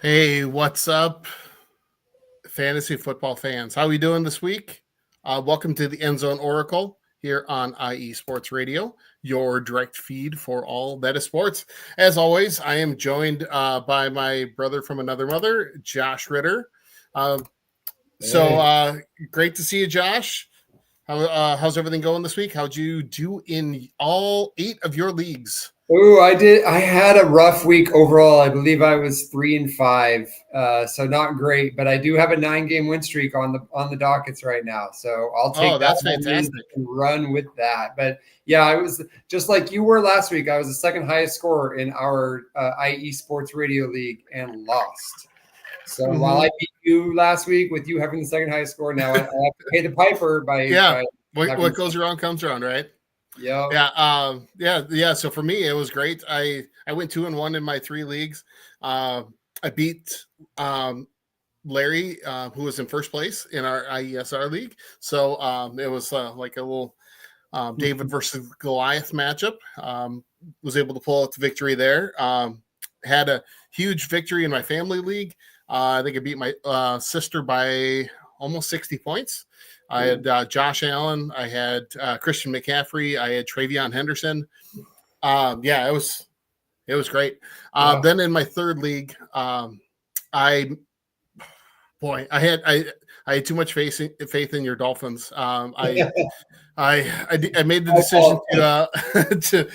Hey, what's up, fantasy football fans? How are we doing this week? Welcome to the End Zone Oracle here on IE Sports Radio, your direct feed for all that is sports. As always, I am joined by my brother from another mother, Josh Ritter. So great to see you, Josh. How's everything going this week? How'd you do in all 8 of your leagues? Oh, I did. I had a rough week overall. I believe I was 3-5, so not great. But I do have a 9-game win streak on the dockets right now. So I'll take that's that fantastic and run with that. But yeah, I was just like you were last week. I was the second highest scorer in our IE Sports Radio League and lost. So while I beat you last week with you having the second highest score, now I have to pay the piper by what goes around comes around, right? Yeah. So for me, it was great. I went 2-1 in my 3 leagues. I beat Larry, who was in first place in our IESR league. So it was like a little David versus Goliath matchup. Was able to pull out the victory there. Had a huge victory in my family league. I think I beat my sister by almost 60 points. I had Josh Allen. I had Christian McCaffrey. I had Travion Henderson. It was great. Then in my 3rd league, I had too much faith in your Dolphins. I made the decision to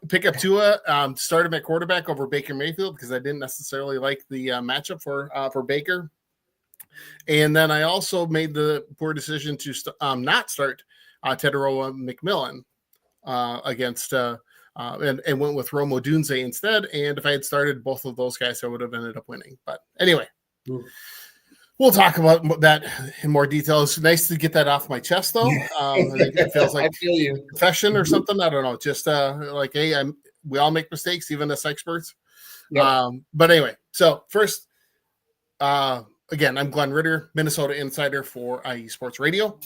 pick up Tua, start him at quarterback over Baker Mayfield because I didn't necessarily like the matchup for Baker. And then I also made the poor decision to not start Teteroa McMillan against and went with Romo Dunze instead. And if I had started both of those guys, I would have ended up winning. But anyway, we'll talk about that in more detail. It's nice to get that off my chest, though. It feels like confession or something. I don't know. Just like, hey, we all make mistakes, even as experts. Yep. But anyway, so first, again, I'm Glen Ritter, Minnesota insider for IE Sports Radio.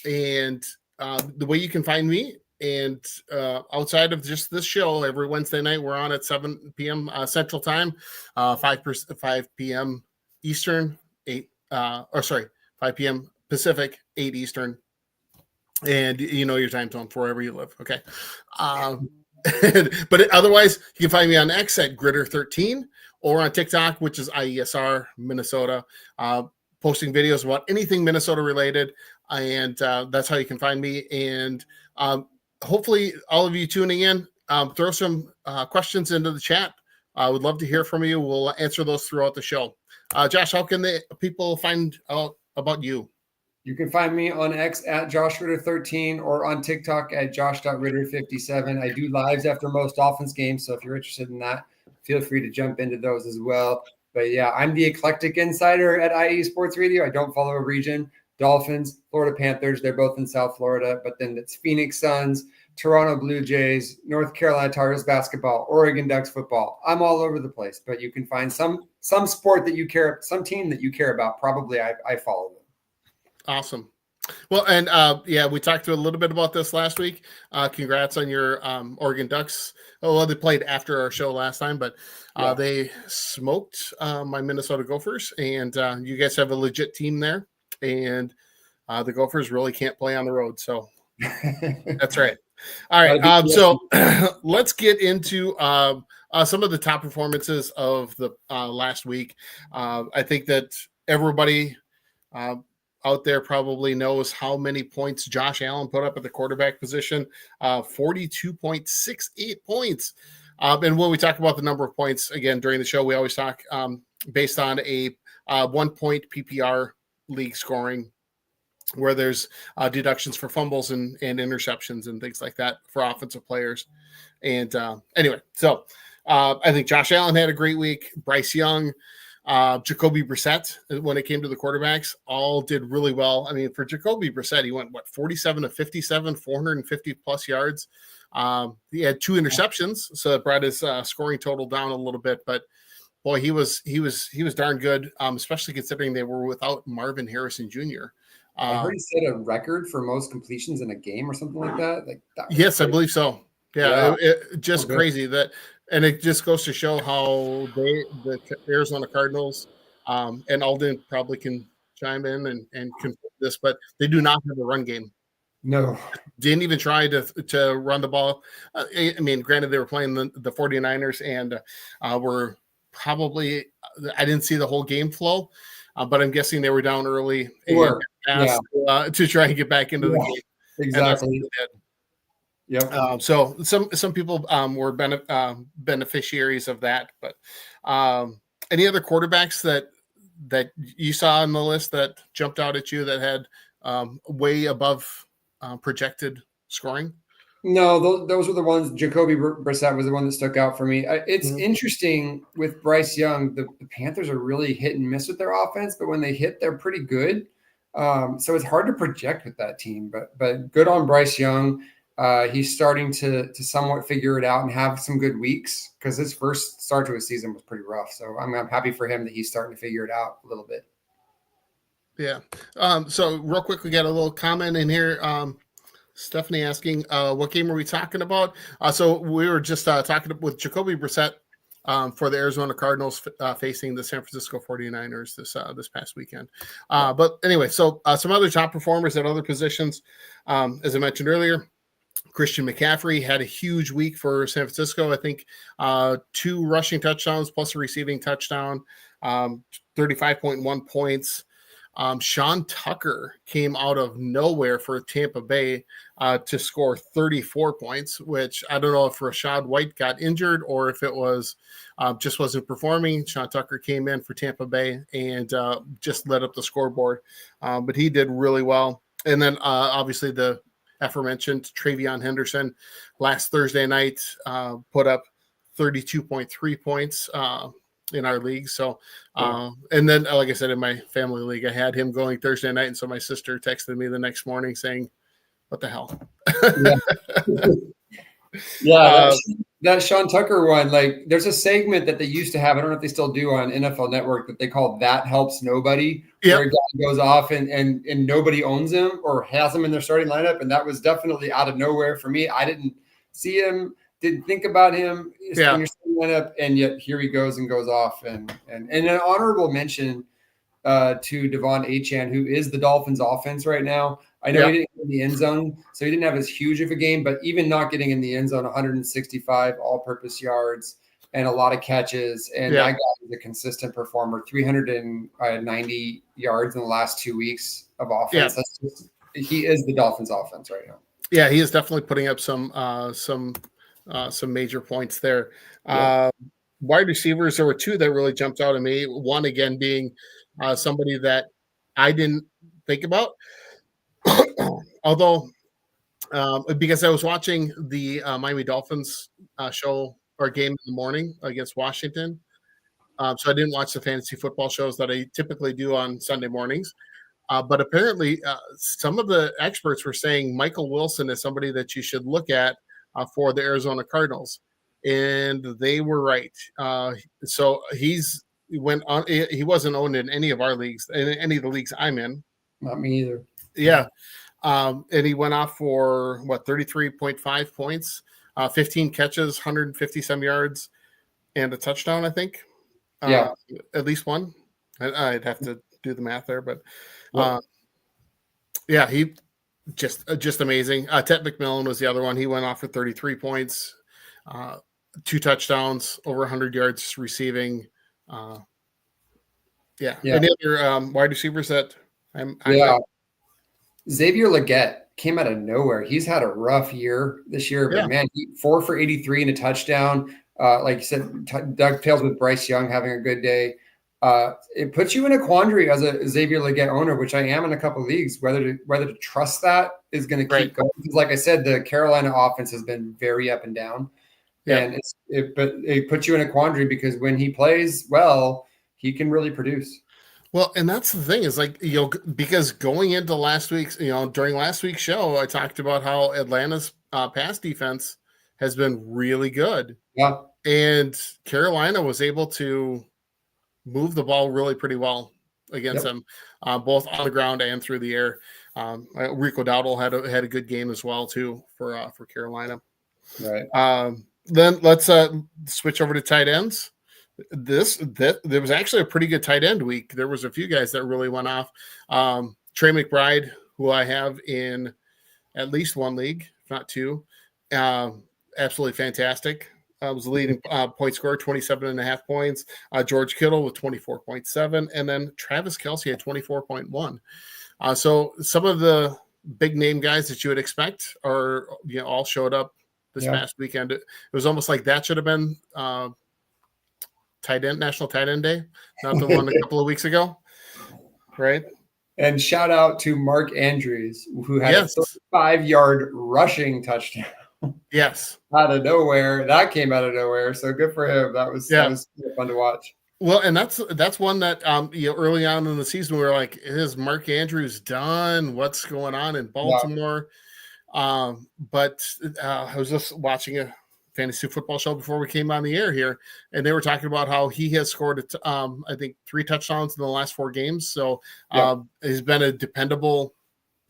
And the way you can find me, and outside of just this show, every Wednesday night, we're on at 7 p.m. Central Time, 5 p.m. Eastern, 5 p.m. Pacific, 8 Eastern. And you know your time zone for wherever you live. Okay. But otherwise, you can find me on X at Gritter13 or on TikTok, which is IESR Minnesota, posting videos about anything Minnesota related. And that's how you can find me. And hopefully all of you tuning in, throw some questions into the chat. I would love to hear from you. We'll answer those throughout the show. Josh, how can people find out about you? You can find me on X at JoshRitter13 or on TikTok at Josh.Ritter57. I do lives after most Dolphins games, so if you're interested in that, feel free to jump into those as well. But yeah, I'm the eclectic insider at IE Sports Radio. I don't follow a region. Dolphins, Florida Panthers, they're both in South Florida, but then it's Phoenix Suns, Toronto Blue Jays, North Carolina Tar Heels basketball, Oregon Ducks football. I'm all over the place, but you can find some sport that you care, some team that you care about. Probably I follow them. Awesome. Well, and we talked a little bit about this last week. Congrats on your Oregon Ducks. Well, they played after our show last time, but they smoked my Minnesota Gophers, and you guys have a legit team there, and the Gophers really can't play on the road. So that's right. All right. So let's get into some of the top performances of the last week. I think that everybody out there probably knows how many points Josh Allen put up at the quarterback position, 42.68 points. And when we talk about the number of points, again, during the show, we always talk based on a 1-point PPR league scoring, where there's deductions for fumbles and interceptions and things like that for offensive players. And anyway, so I think Josh Allen had a great week. Bryce Young, Jacoby Brissett, when it came to the quarterbacks, all did really well. I mean, for Jacoby Brissett, he went 47 of 57, 450 plus yards. He had 2 interceptions, so it brought his scoring total down a little bit. But boy, he was darn good, especially considering they were without Marvin Harrison Jr. I heard he set a record for most completions in a game or something like that. Yes, crazy. I believe so. Yeah. It just crazy that And it just goes to show how the Arizona Cardinals, and Alden probably can chime in and confirm this, but they do not have a run game. No. Didn't even try to run the ball. I mean, granted, they were playing the 49ers and were probably, I didn't see the whole game flow, but I'm guessing they were down early and asked to try and get back into the game. Exactly. Yep. So some people were beneficiaries of that, but any other quarterbacks that you saw on the list that jumped out at you that had way above projected scoring? No, those were the ones. Jacoby Brissett was the one that stuck out for me. It's interesting with Bryce Young. The Panthers are really hit and miss with their offense, but when they hit, they're pretty good. So it's hard to project with that team. But good on Bryce Young. He's starting to somewhat figure it out and have some good weeks, because his first start to his season was pretty rough. So I'm happy for him that he's starting to figure it out a little bit. Yeah. So real quick, we got a little comment in here. Stephanie asking, what game are we talking about? So we were just talking with Jacoby Brissett for the Arizona Cardinals facing the San Francisco 49ers this past weekend. But anyway, so some other top performers at other positions. As I mentioned earlier, Christian McCaffrey had a huge week for San Francisco. I think 2 rushing touchdowns plus a receiving touchdown, 35.1 points. Sean Tucker came out of nowhere for Tampa Bay to score 34 points, which I don't know if Rachaad White got injured or if it was just wasn't performing. Sean Tucker came in for Tampa Bay and just lit up the scoreboard, but he did really well. And then obviously the aforementioned Travion Henderson last Thursday night put up 32.3 points in our league. So, and then, like I said, in my family league, I had him going Thursday night. And so my sister texted me the next morning saying, what the hell? That Sean Tucker one, like there's a segment that they used to have, I don't know if they still do, on NFL Network, that they call That Helps Nobody, where a guy goes off and nobody owns him or has him in their starting lineup. And that was definitely out of nowhere for me. I didn't see him, didn't think about him in your starting lineup, and yet here he goes and goes off. And an honorable mention to Devon Achane, who is the Dolphins offense right now. I know he didn't get in the end zone, so he didn't have as huge of a game, but even not getting in the end zone, 165 all-purpose yards and a lot of catches. And that guy is a consistent performer, 390 yards in the last 2 weeks of offense. He is the Dolphins offense right now. Yeah, he is definitely putting up some major points there. Wide receivers, there were 2 that really jumped out at me. One, again, being somebody that I didn't think about. Although, because I was watching the Miami Dolphins show or game in the morning against Washington. So I didn't watch the fantasy football shows that I typically do on Sunday mornings. But apparently, some of the experts were saying Michael Wilson is somebody that you should look at for the Arizona Cardinals. And they were right. So he wasn't owned in any of our leagues, in any of the leagues I'm in. Not me either. Yeah. And he went off for 33.5 points, 15 catches, 150 some yards, and a touchdown, I think. At least one. I'd have to do the math there, but he just amazing. Ted McMillan was the other one. He went off for 33 points, 2 touchdowns, over 100 yards receiving. Any other wide receivers that Xavier Legette came out of nowhere. He's had a rough year this year, but man, 4 for 83 and a touchdown. Like you said, dovetails with Bryce Young having a good day. It puts you in a quandary as a Xavier Legette owner, which I am in a couple of leagues, whether to trust that is going to keep going. Because like I said, the Carolina offense has been very up and down. And but it puts you in a quandary because when he plays well, he can really produce. Well, and that's the thing is because going into last week's, during last week's show, I talked about how Atlanta's pass defense has been really good. Yeah. And Carolina was able to move the ball really pretty well against them, both on the ground and through the air. Rico Dowdle had a good game as well too for Carolina. Right. Then let's switch over to tight ends. There was actually a pretty good tight end week. There was a few guys that really went off. Trey McBride, who I have in at least one league, if not two, absolutely fantastic. Was the leading point scorer, 27.5 points. George Kittle with 24.7, and then Travis Kelce at 24.1. So some of the big name guys that you would expect are all showed up this past weekend. It was almost like that should have been National Tight End Day, not the one a couple of weeks ago, right? And shout out to Mark Andrews, who had a 35-yard rushing touchdown. Yes. Out of nowhere. That came out of nowhere. So good for him. That was fun to watch. Well, and that's one that early on in the season we were like, is Mark Andrews done? What's going on in Baltimore? Yeah. But I was just watching a fantasy football show before we came on the air here, and they were talking about how he has scored I think 3 touchdowns in the last 4 games. So he's been a dependable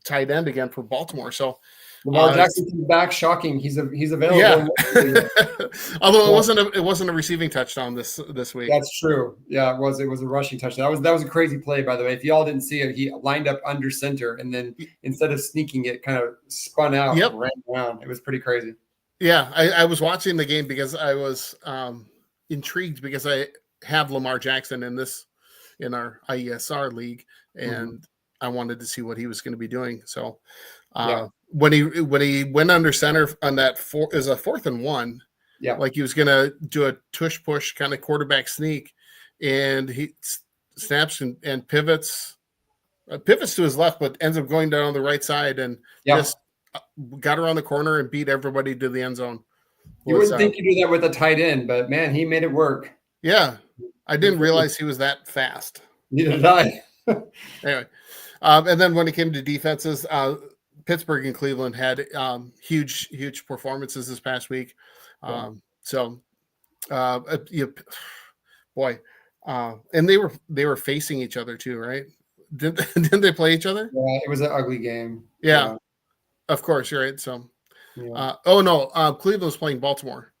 tight end again for Baltimore. So Lamar Jackson's back, shocking. He's available. Yeah. Although it wasn't a receiving touchdown this week. That's true. Yeah, it was a rushing touchdown. That was a crazy play, by the way. If y'all didn't see it, he lined up under center, and then instead of sneaking it, kind of spun out and ran around. It was pretty crazy. Yeah, I was watching the game because I was intrigued because I have Lamar Jackson in our IESR league, and I wanted to see what he was going to be doing. So when he went under center on that is a 4th and 1, like he was going to do a tush push kind of quarterback sneak, and he snaps and pivots to his left, but ends up going down on the right side and just got around the corner and beat everybody to the end zone. You wouldn't think you do that with a tight end, but man, he made it work. Yeah, I didn't realize he was that fast. Neither did I. Anyway, and then when it came to defenses, Pittsburgh and Cleveland had huge performances this past week. And they were facing each other too, right? Didn't they play each other? Yeah, it was an ugly game. Yeah. Of course, you're right. So, Cleveland was playing Baltimore.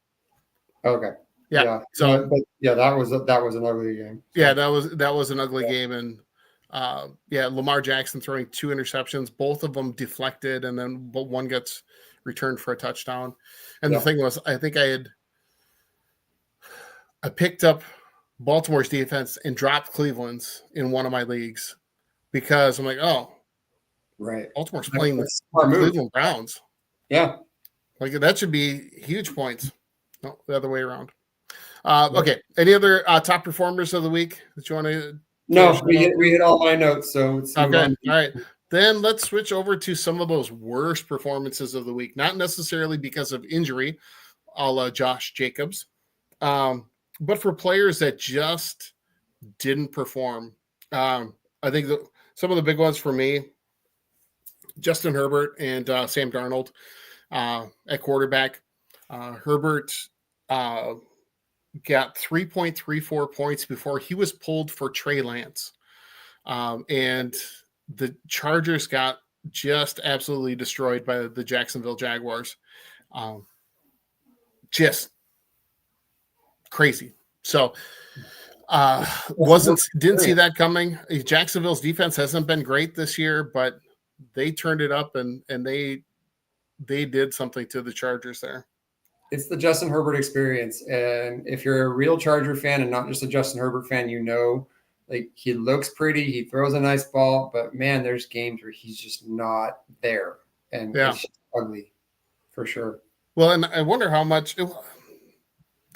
Okay. Yeah. So, that was an ugly game. So. Yeah, that was an ugly game, and Lamar Jackson throwing 2 interceptions, both of them deflected, and then one gets returned for a touchdown. And the thing was, I think I picked up Baltimore's defense and dropped Cleveland's in one of my leagues because I'm like, right, Baltimore's playing the Cleveland Browns. Yeah, like that should be huge points. No, the other way around. Okay. Any other top performers of the week that you want to? No, we hit all my notes. So okay. All right. Then let's switch over to some of those worst performances of the week. Not necessarily because of injury, a la Josh Jacobs, but for players that just didn't perform. I think some of the big ones for me, Justin Herbert and Sam Darnold at quarterback. Herbert got 3.34 points before he was pulled for Trey Lance. And the Chargers got just absolutely destroyed by the Jacksonville Jaguars. Just crazy. So didn't see that coming. Jacksonville's defense hasn't been great this year, but they turned it up and they did something to the Chargers there. It's the Justin Herbert experience. And if you're a real Charger fan and not just a Justin Herbert fan, like he looks pretty, he throws a nice ball, but man, there's games where he's just not there. And it's just ugly for sure. Well, and I wonder how much the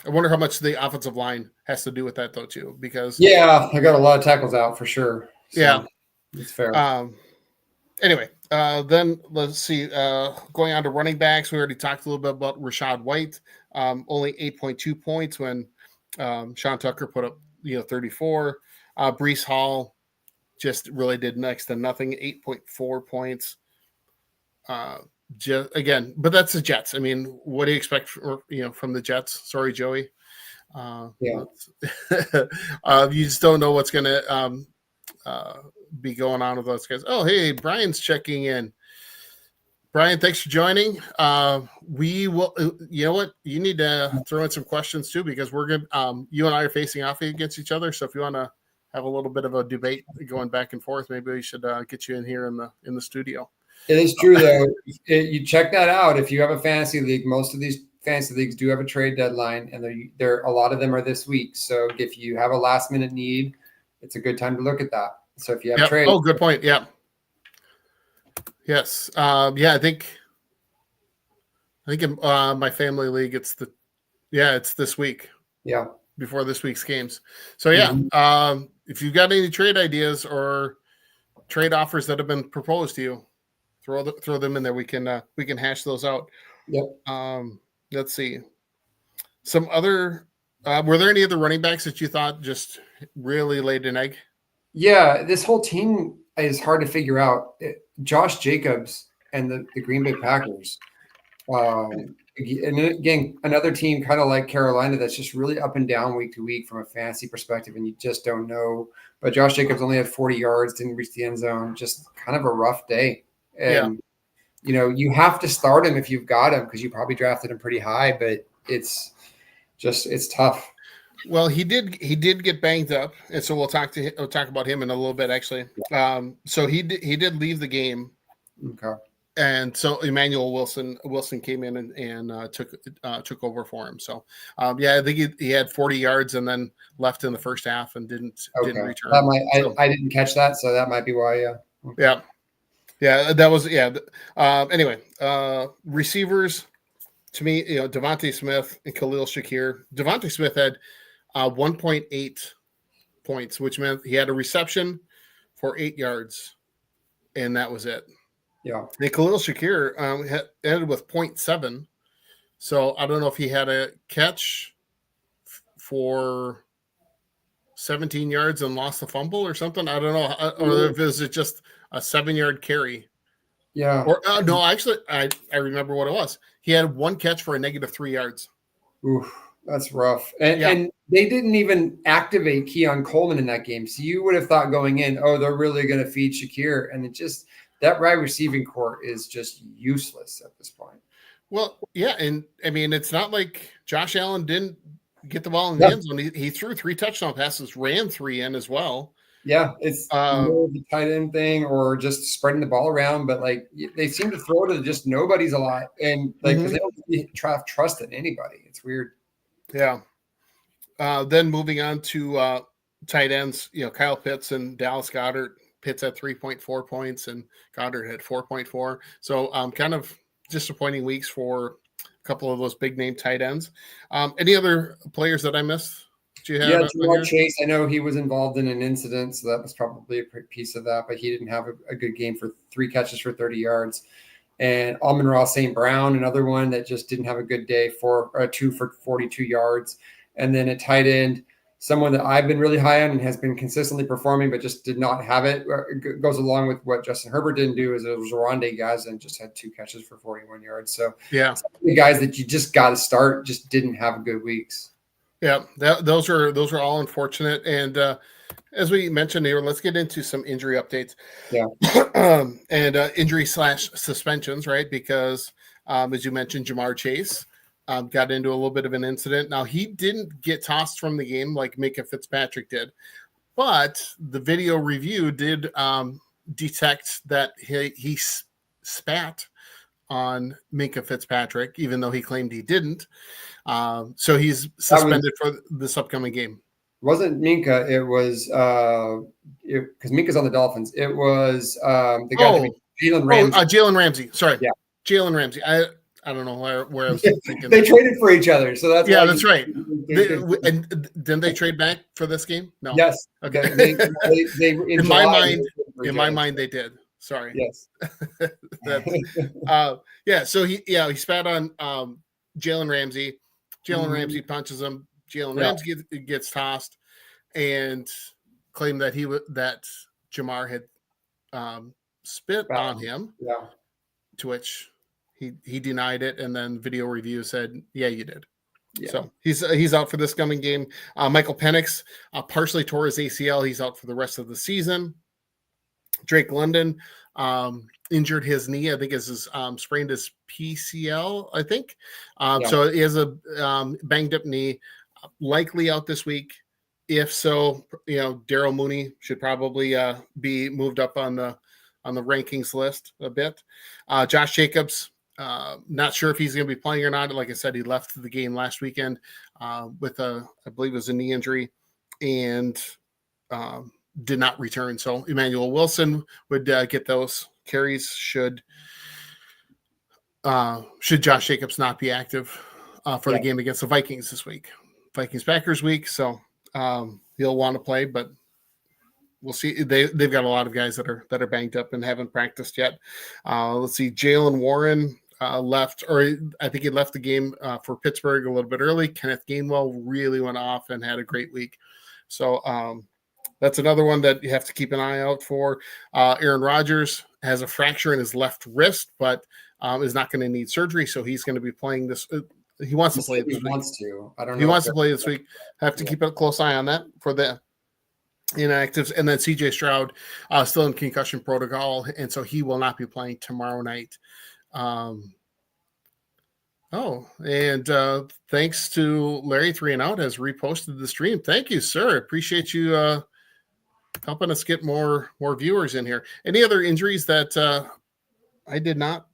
offensive line has to do with that though too, because I got a lot of tackles out for sure. So it's fair. Anyway, then let's see. Going on to running backs, we already talked a little bit about Rachaad White. Only 8.2 points when Sean Tucker put up 34. Breece Hall just really did next to nothing. 8.4 points. Again, but that's the Jets. I mean, what do you expect from the Jets? Sorry, Joey. You just don't know what's going to be going on with those guys. Oh, hey, Brian's checking in. Brian, thanks for joining. We will. You know what? You need to throw in some questions too, because we're good. You and I are facing off against each other. So if you want to have a little bit of a debate going back and forth, maybe we should get you in here in the studio. It is true though. You check that out. If you have a fantasy league, most of these fantasy leagues do have a trade deadline, and there a lot of them are this week. So if you have a last minute need, it's a good time to look at that. So if you have trade, oh, good point. Yeah. Yes. Yeah. I think in my family league, it's this week. Yeah. Before this week's games. So yeah. Mm-hmm. If you've got any trade ideas or trade offers that have been proposed to you, throw them in there. We can hash those out. Yep. Let's see. Some other. Were there any other running backs that you thought just really laid an egg? Yeah, this whole team is hard to figure out. Josh Jacobs and the Green Bay Packers. And again, another team kind of like Carolina that's just really up and down week to week from a fantasy perspective, and you just don't know. But Josh Jacobs only had 40 yards, didn't reach the end zone. Just kind of a rough day. And, you have to start him if you've got him because you probably drafted him pretty high, but it's tough. Well, he did get banged up, and so we'll talk about him in a little bit, actually. Yeah. So he did leave the game. Okay. And so Emmanuel Wilson came in and took over for him. So I think he had 40 yards and then left in the first half and didn't return. I didn't catch that, so that might be why. Okay. Yeah, that was anyway, receivers to me, Devontae Smith and Khalil Shakir. Devontae Smith had 1.8 points, which meant he had a reception for 8 yards, and that was it. Yeah. And Khalil Shakir ended with 0.7. So I don't know if he had a catch for 17 yards and lost the fumble or something. I don't know. Or if it was just a 7-yard carry. Yeah. Or no, actually, I remember what it was. He had one catch for a -3 yards. Oof, that's rough. And they didn't even activate Keon Coleman in that game. So you would have thought going in, they're really going to feed Shakir. And that wide receiving core is just useless at this point. Well, yeah. And I mean, it's not like Josh Allen didn't get the ball in the end zone. He threw 3 touchdown passes, ran 3 in as well. Yeah, it's more of the tight end thing or just spreading the ball around. But they seem to throw to just nobody's a lot. And because they don't really trust in anybody. It's weird. Yeah. Then moving on to tight ends, Kyle Pitts and Dallas Goedert. Pitts had 3.4 points and Goddard had 4.4. So kind of disappointing weeks for a couple of those big name tight ends. Any other players that I missed? Jamar Chase. I know he was involved in an incident, so that was probably a piece of that, but he didn't have a good game for 3 catches for 30 yards. And Amon-Ra St. Brown, another one that just didn't have a good day, 2 for 42 yards. And then at tight end, someone that I've been really high on and has been consistently performing, but just did not have it. It goes along with what Justin Herbert didn't do, is it was Rondé guys and just had 2 catches for 41 yards. So the guys that you just got to start just didn't have good weeks. Yeah, those are all unfortunate. And as we mentioned here, let's get into some injury updates. Yeah, and injury / suspensions, right? Because as you mentioned, Jamar Chase got into a little bit of an incident. Now, he didn't get tossed from the game like Minkah Fitzpatrick did, but the video review did detect that he spat on Minkah Fitzpatrick, even though he claimed he didn't. So he's suspended for this upcoming game. Wasn't Minkah? It was because Minka's on the Dolphins. It was the guy Jalen Ramsey. Jalen Ramsey. Sorry. Yeah. Jalen Ramsey. I don't know where I was thinking. They traded for each other, so that's that's right. And didn't they trade back for this game? No. Yes. Okay. They in my mind, they did. Sorry. Yes. So he spat on Jalen Ramsey. Jalen Ramsey punches him. Jalen Ramsey gets tossed, and claimed that that Jamar had spit on him. Yeah. To which he denied it, and then video review said, "Yeah, you did." Yeah. So he's out for this coming game. Michael Penix partially tore his ACL. He's out for the rest of the season. Drake London injured his knee. I think his sprained his PCL, I think. Yeah. So he has a banged up knee, likely out this week. If so, Daryl Mooney should probably be moved up on the rankings list a bit. Josh Jacobs, not sure if he's going to be playing or not. Like I said, he left the game last weekend with I believe it was a knee injury, and did not return. So Emmanuel Wilson would get those carries should Josh Jacobs not be active for the game against the Vikings this week. Vikings Packers week, so he'll want to play, but we'll see. They've got a lot of guys that are banged up and haven't practiced yet. Let's see, Jalen Warren left, or I think he left the game for Pittsburgh a little bit early. Kenneth Gainwell really went off and had a great week. So that's another one that you have to keep an eye out for. Aaron Rodgers has a fracture in his left wrist, but is not going to need surgery, so he's going to be playing this. He wants to play this week. I don't know. He wants to play this week. Have to keep a close eye on that for the inactives. And then CJ Stroud still in concussion protocol, and so he will not be playing tomorrow night. Thanks to Larry 3 and Out has reposted the stream. Thank you, sir. Appreciate you helping us get more viewers in here. Any other injuries that I did not?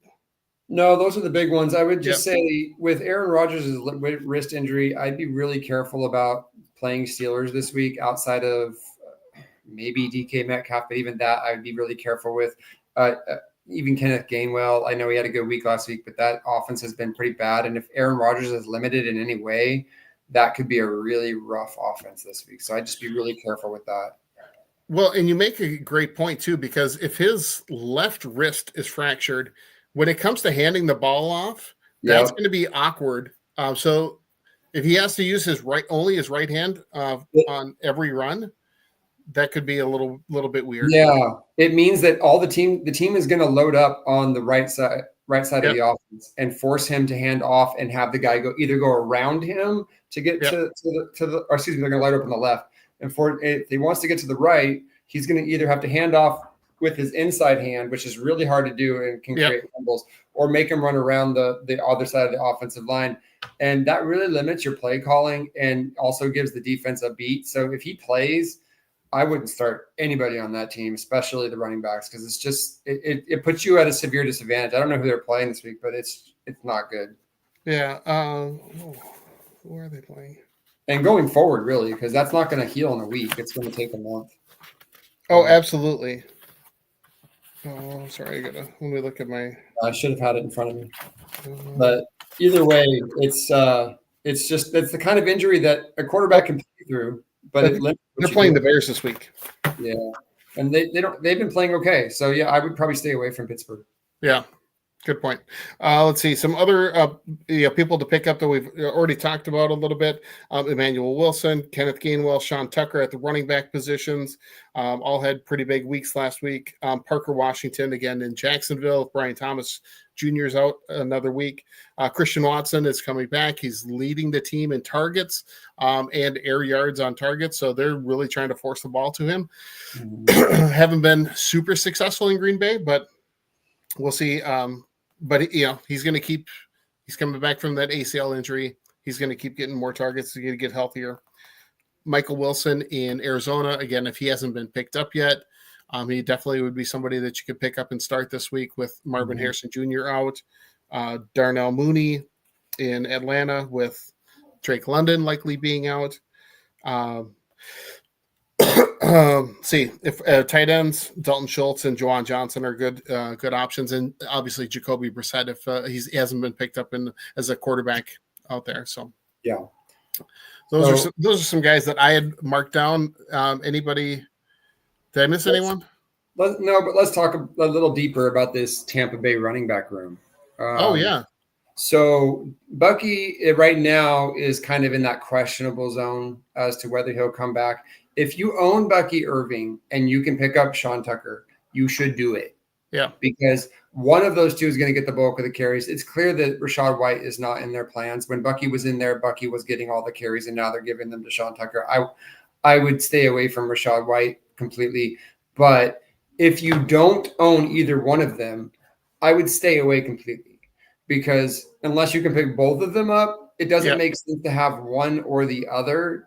No, those are the big ones. I would just say with Aaron Rodgers' wrist injury, I'd be really careful about playing Steelers this week outside of maybe DK Metcalf, but even that I'd be really careful with. Even Kenneth Gainwell, I know he had a good week last week, but that offense has been pretty bad. And if Aaron Rodgers is limited in any way, that could be a really rough offense this week. So I'd just be really careful with that. Well, and you make a great point too, because if his left wrist is fractured, when it comes to handing the ball off, that's going to be awkward. So if he has to use only his right hand on every run, that could be a little bit weird. Yeah, it means that the team is going to load up on the right side of the offense and force him to hand off and have the guy either go around him to get to the or excuse me, they're going to load up on the left. And if he wants to get to the right, he's going to either have to hand off with his inside hand, which is really hard to do and can create fumbles, or make him run around the other side of the offensive line. And that really limits your play calling and also gives the defense a beat. So if he plays, I wouldn't start anybody on that team, especially the running backs, because it's just it puts you at a severe disadvantage. I don't know who they're playing this week, but it's not good. Yeah. Who are they playing? And going forward, really, because that's not going to heal in a week. It's going to take a month. Oh, absolutely. Oh, sorry. Let me look at my. I should have had it in front of me. But either way, it's the kind of injury that a quarterback can play through. But they're playing the Bears this week. Yeah, and they've been playing okay. So yeah, I would probably stay away from Pittsburgh. Yeah, good point. Let's see some other people to pick up that we've already talked about a little bit. Emmanuel Wilson, Kenneth Gainwell, Sean Tucker at the running back positions all had pretty big weeks last week. Parker Washington again in Jacksonville. Brian Thomas Jr. is out another week. Christian Watson is coming back. He's leading the team in targets and air yards on targets. So they're really trying to force the ball to him. Haven't been super successful in Green Bay, but we'll see. But he's going to keep. He's coming back from that ACL injury. He's going to keep getting more targets to get healthier. Michael Wilson in Arizona again. If he hasn't been picked up yet, he definitely would be somebody that you could pick up and start this week with Marvin Harrison Jr. out. Darnell Mooney in Atlanta with Drake London likely being out. See if tight ends Dalton Schultz and Juwan Johnson are good options, and obviously Jacoby Brissett if he hasn't been picked up as a quarterback out there. So yeah, those are some guys that I had marked down. Anybody? Did I miss anyone? But let's talk a little deeper about this Tampa Bay running back room. So Bucky right now is kind of in that questionable zone as to whether he'll come back. If you own Bucky Irving and you can pick up Sean Tucker, you should do it. Yeah. Because one of those two is going to get the bulk of the carries. It's clear that Rachaad White is not in their plans. When Bucky was in there, Bucky was getting all the carries, and now they're giving them to Sean Tucker. I would stay away from Rachaad White completely. But If you don't own either one of them, I would stay away completely, because unless you can pick both of them up, it doesn't Yeah. make sense to have one or the other, Right.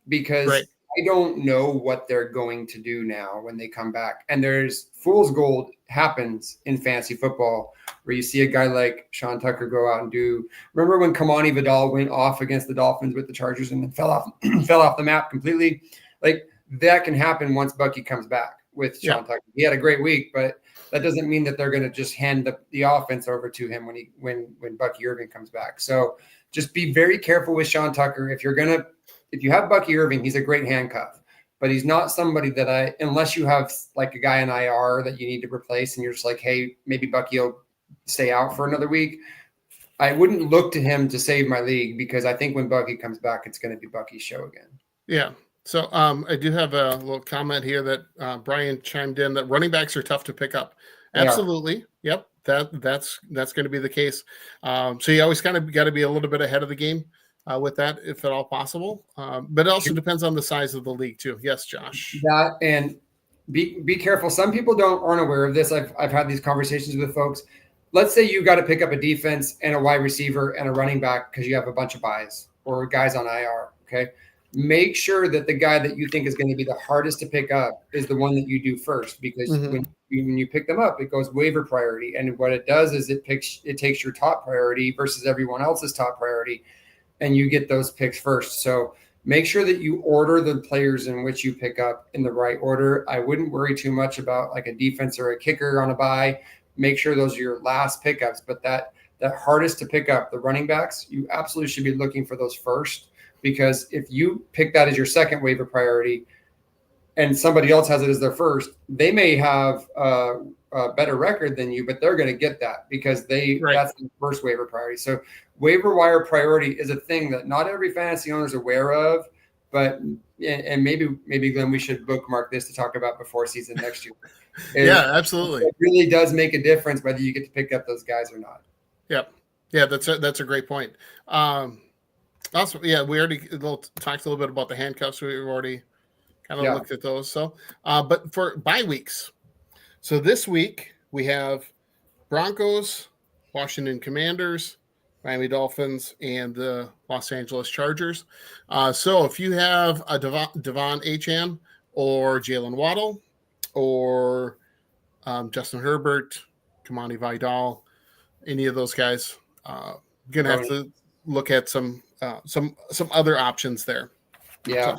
because I don't know what they're going to do now when they come back. And there's fool's gold happens in fantasy football where you see a guy like Sean Tucker go out and do. Remember when Kamani Vidal went off against the Dolphins with the Chargers and then fell off the map completely? Like, that can happen once Bucky comes back with Sean Tucker. He had a great week, but that doesn't mean that they're going to just hand the offense over to him when Bucky Irving comes back. So just be very careful with Sean Tucker. If you have Bucky Irving, he's a great handcuff, but he's not somebody that unless you have like a guy in IR that you need to replace and you're just like, hey, maybe Bucky will stay out for another week, I wouldn't look to him to save my league, because I think when Bucky comes back, it's going to be Bucky's show again. Yeah. So I do have a little comment here that Brian chimed in that running backs are tough to pick up. Absolutely. Yep. That's going to be the case. So you always kind of got to be a little bit ahead of the game with that, if at all possible. But it also depends on the size of the league too. Yes, Josh. That, and be careful. Some people aren't aware of this. I've had these conversations with folks. Let's say you got to pick up a defense and a wide receiver and a running back because you have a bunch of buys or guys on IR. Okay. Make sure that the guy that you think is going to be the hardest to pick up is the one that you do first, because when you pick them up, it goes waiver priority. And what it does is it takes your top priority versus everyone else's top priority, and you get those picks first. So make sure that you order the players in which you pick up in the right order. I wouldn't worry too much about like a defense or a kicker on a bye. Make sure those are your last pickups, but that hardest to pick up, the running backs, you absolutely should be looking for those first. Because if you pick that as your second waiver priority and somebody else has it as their first, they may have a better record than you, but they're going to get that because that's the first waiver priority. So waiver wire priority is a thing that not every fantasy owner is aware of, but and maybe Glenn, we should bookmark this to talk about before season next year. Yeah, absolutely. It really does make a difference whether you get to pick up those guys or not. Yep. Yeah, that's a great point. Also, yeah, we already talked a little bit about the handcuffs. We've already kind of looked at those. So, but for bye weeks, so this week we have Broncos, Washington Commanders, Miami Dolphins, and the Los Angeles Chargers. So if you have a Devon Achane or Jalen Waddle or Justin Herbert, Kamani Vidal, any of those guys, you're gonna have to look at some other options there. Yeah.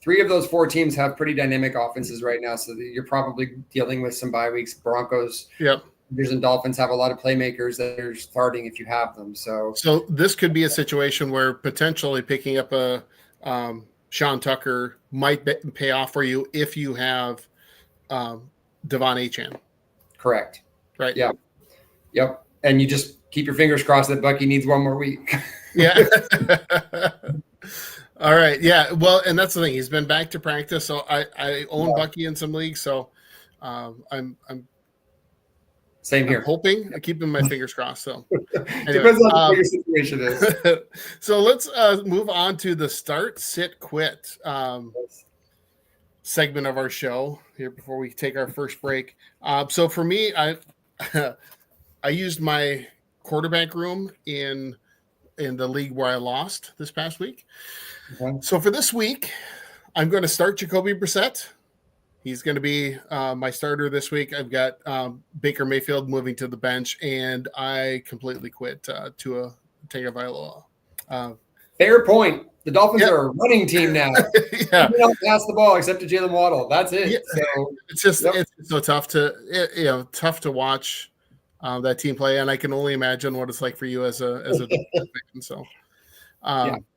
3 of those 4 teams have pretty dynamic offenses right now, so you're probably dealing with some bye weeks. Broncos, Bears, and Dolphins have a lot of playmakers that are starting if you have them. So this could be a situation where potentially picking up a Sean Tucker might pay off for you if you have Devon Achane. Correct. Right. Yeah. Yep. And you just keep your fingers crossed that Bucky needs one more week. Yeah. All right. Yeah. Well, and that's the thing. He's been back to practice. So I own Bucky in some leagues. So I'm same here. I'm hoping. I'm keeping my fingers crossed. So anyway, depends on what your situation is. So let's move on to the start, sit, quit segment of our show here before we take our first break. So for me, I used my quarterback room in the league where I lost this past week. Okay. So for this week, I'm going to start Jacoby Brissett. He's going to be my starter this week. I've got Baker Mayfield moving to the bench, and I completely quit Tua Tagovailoa. Fair point. The Dolphins are a running team now. You don't pass the ball except to Jalen Waddle. That's it. Yeah. So it's just it's so tough to watch that team play, and I can only imagine what it's like for you as a fan. So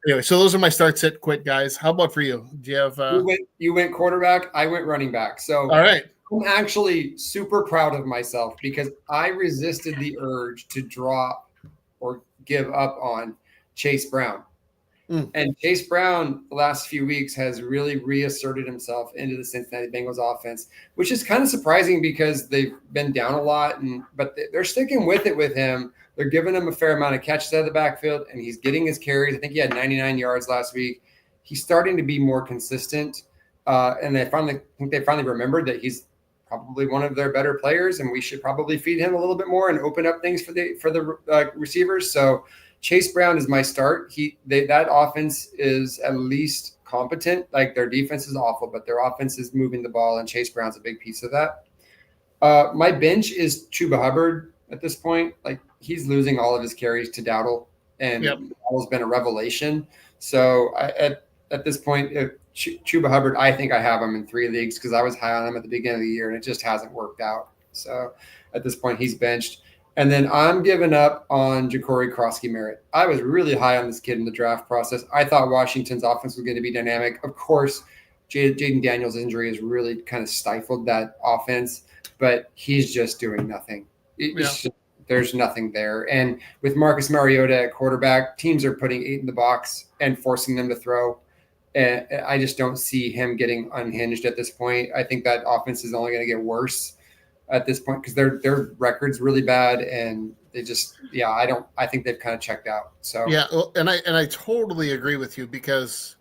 anyway, so those are my start, sit, quit guys. How about for you? Do you have you went quarterback, I went running back. So all right. I'm actually super proud of myself because I resisted the urge to drop or give up on Chase Brown. And Chase Brown the last few weeks has really reasserted himself into the Cincinnati Bengals offense, which is kind of surprising because they've been down a lot, but they're sticking with it with him. They're giving him a fair amount of catches out of the backfield, and he's getting his carries. I think he had 99 yards last week. He's starting to be more consistent, and they finally remembered that he's probably one of their better players, and we should probably feed him a little bit more and open up things for the receivers. So Chase Brown is my start. That offense is at least competent. Like, their defense is awful, but their offense is moving the ball, and Chase Brown's a big piece of that. My bench is Chuba Hubbard at this point. Like, he's losing all of his carries to Dowdle, and Dowdle's been a revelation. So at this point, Chuba Hubbard, I think I have him in 3 leagues because I was high on him at the beginning of the year, and it just hasn't worked out. So at this point, he's benched. And then I'm giving up on Ja'Cory Krosky-Merritt. I was really high on this kid in the draft process. I thought Washington's offense was going to be dynamic. Of course, Jaden Daniels' injury has really kind of stifled that offense, but he's just doing nothing. There's nothing there. And with Marcus Mariota at quarterback, teams are putting 8 in the box and forcing them to throw. And I just don't see him getting unhinged at this point. I think that offense is only going to get worse at this point because their record's really bad, and they just I think they've kind of checked out. So and I totally agree with you because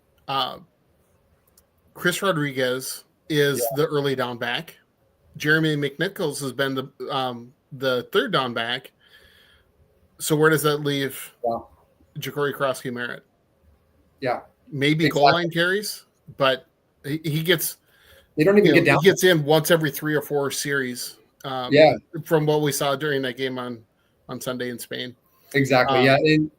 Chris Rodriguez is the early down back. Jeremy McNichols has been the third down back. So where does that leave Ja'Cory Krosky-Merritt? Yeah. Maybe goal line carries, but he gets they don't even get down. He gets in once every 3 or 4 series. From what we saw during that game on Sunday in Spain. Exactly.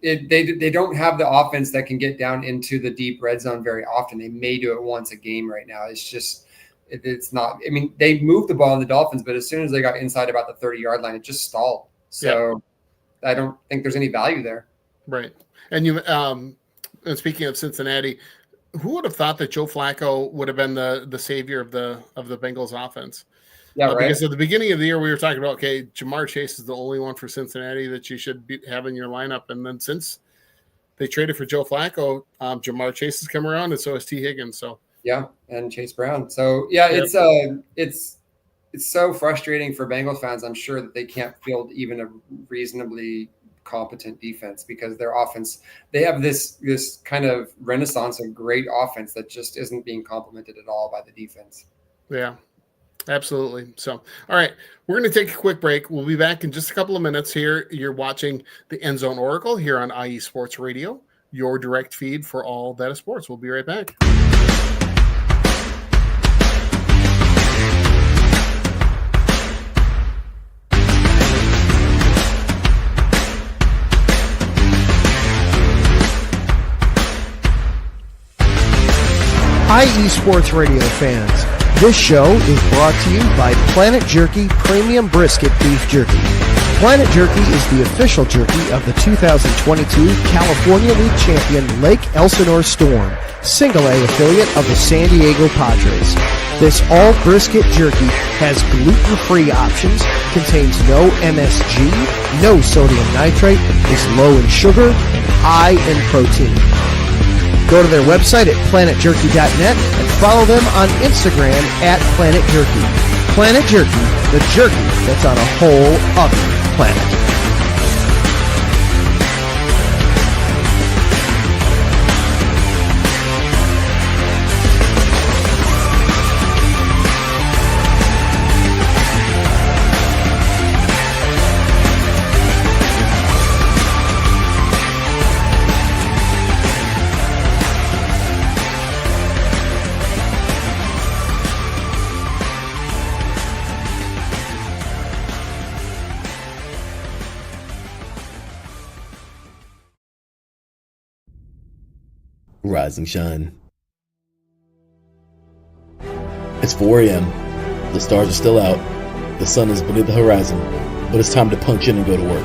They don't have the offense that can get down into the deep red zone very often. They may do it once a game right now. It's just it's not. I mean, they moved the ball in the Dolphins, but as soon as they got inside about the 30-yard line, it just stalled. So I don't think there's any value there. Right. And you and speaking of Cincinnati, who would have thought that Joe Flacco would have been the savior of the Bengals offense? Yeah, right. Because at the beginning of the year, we were talking about, okay, Jamar Chase is the only one for Cincinnati that you should have in your lineup. And then since they traded for Joe Flacco, Jamar Chase has come around, and so has T. Higgins. So and Chase Brown. So it's so frustrating for Bengals fans. I'm sure that they can't field even a reasonably competent defense because their offense, they have this kind of renaissance of great offense that just isn't being complemented at all by the defense. Yeah. Absolutely. So, all right, we're going to take a quick break. We'll be back in just a couple of minutes here. You're watching the End Zone Oracle here on IE Sports Radio, your direct feed for all that is sports. We'll be right back. IE Sports Radio fans. This show is brought to you by Planet Jerky Premium Brisket Beef Jerky. Planet Jerky is the official jerky of the 2022 California League champion Lake Elsinore Storm, Single A affiliate of the San Diego Padres. This all brisket jerky has gluten-free options, contains no MSG, no sodium nitrate, is low in sugar, and high in protein. Go to their website at planetjerky.net and follow them on Instagram at Planet Jerky. Planet Jerky, the jerky that's on a whole other planet. Rise and shine. It's 4 a.m. The stars are still out. The sun is beneath the horizon, but it's time to punch in and go to work.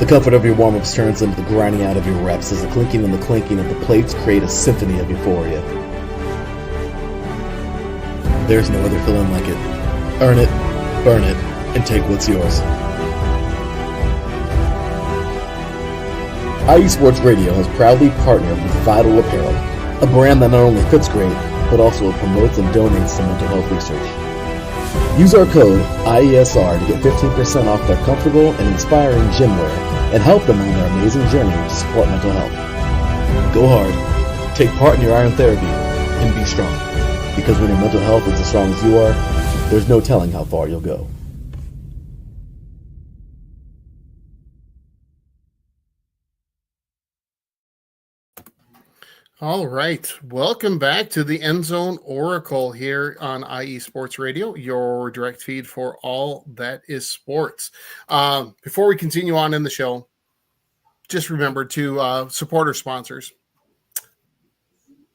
The comfort of your warm-ups turns into the grinding out of your reps as the clinking and the clanking of the plates create a symphony of euphoria. There's no other feeling like it. Earn it, burn it, and take what's yours. IE Sports Radio has proudly partnered with Vital Apparel, a brand that not only fits great, but also promotes and donates to mental health research. Use our code IESR to get 15% off their comfortable and inspiring gym wear and help them on their amazing journey to support mental health. Go hard, take part in your iron therapy, and be strong. Because when your mental health is as strong as you are, there's no telling how far you'll go. All right. Welcome back to the End Zone Oracle here on IE Sports Radio, your direct feed for all that is sports. Before we continue on in the show, just remember to support our sponsors.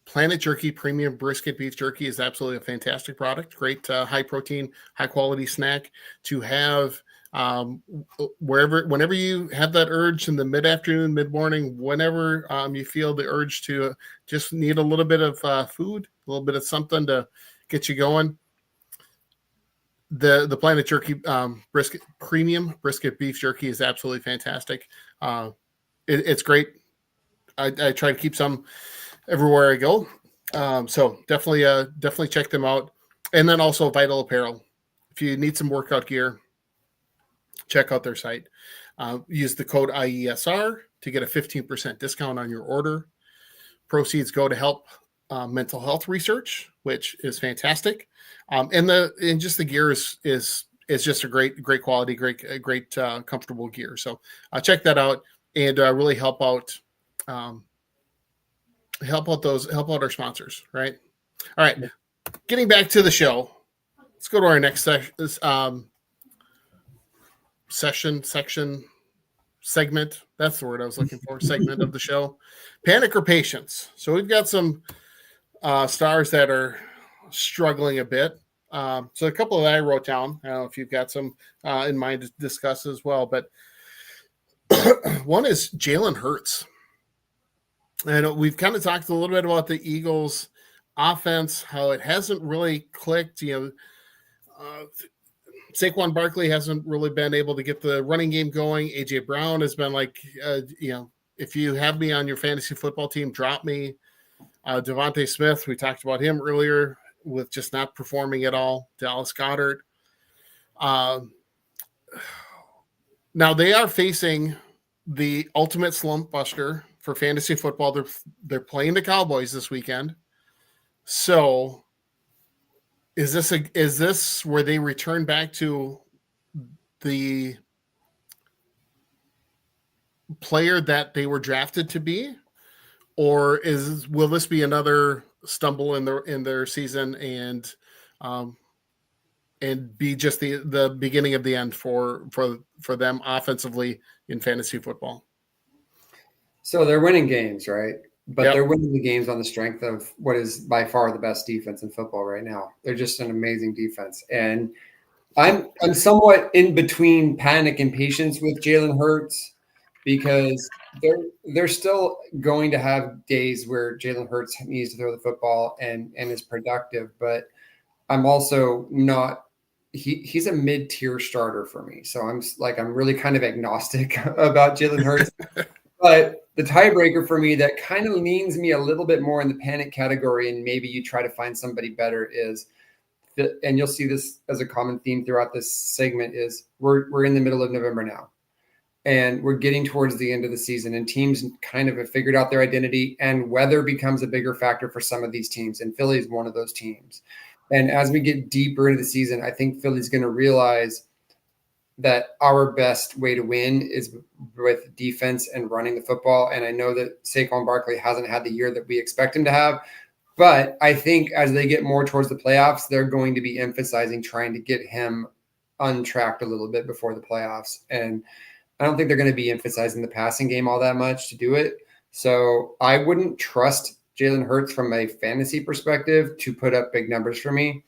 Planet Jerky Premium Brisket Beef Jerky is absolutely a fantastic product. Great high protein, high quality snack to have whenever you have that urge in the mid-afternoon, mid-morning, whenever you feel the urge to just need a little bit of food, a little bit of something to get you going. The Planet Jerky Brisket Premium Brisket Beef Jerky is absolutely fantastic. It's great. I try to keep some everywhere I go. So definitely check them out. And then also Vital Apparel. If you need some workout gear, check out their site. Use the code IESR to get a 15% discount on your order. Proceeds go to help mental health research, which is fantastic. And just the gear is just a great quality, great comfortable gear. So check that out and really help out our sponsors, right? All right. Getting back to the show. Let's go to our next segment. That's the word I was looking for. Segment of the show. Panic or patience. So we've got some stars that are struggling a bit. So a couple that I wrote down. I don't know if you've got some in mind to discuss as well, but one is Jalen Hurts. And we've kind of talked a little bit about the Eagles' offense, how it hasn't really clicked. Saquon Barkley hasn't really been able to get the running game going. A.J. Brown has been like, if you have me on your fantasy football team, drop me. Devontae Smith, we talked about him earlier with just not performing at all. Dallas Goedert. Now they are facing the ultimate slump buster for fantasy football. They're playing the Cowboys this weekend. So is this where they return back to the player that they were drafted to be, or will this be another stumble in their season and be just the beginning of the end for them offensively in fantasy football? So they're winning games, right? But Yep. They're winning the games on the strength of what is by far the best defense in football right now. They're just an amazing defense. And I'm somewhat in between panic and patience with Jalen Hurts because they're still going to have days where Jalen Hurts needs to throw the football and is productive. But I'm also not he's a mid-tier starter for me. So I'm really kind of agnostic about Jalen Hurts. But the tiebreaker for me that kind of leans me a little bit more in the panic category, and maybe you try to find somebody better, is and you'll see this as a common theme throughout this segment, is we're in the middle of November now. And we're getting towards the end of the season, and teams kind of have figured out their identity, and weather becomes a bigger factor for some of these teams. And Philly is one of those teams. And as we get deeper into the season, I think Philly's going to realize that our best way to win is with defense and running the football. And I know that Saquon Barkley hasn't had the year that we expect him to have, but I think as they get more towards the playoffs, they're going to be emphasizing trying to get him untracked a little bit before the playoffs. And I don't think they're going to be emphasizing the passing game all that much to do it. So I wouldn't trust Jalen Hurts from a fantasy perspective to put up big numbers for me.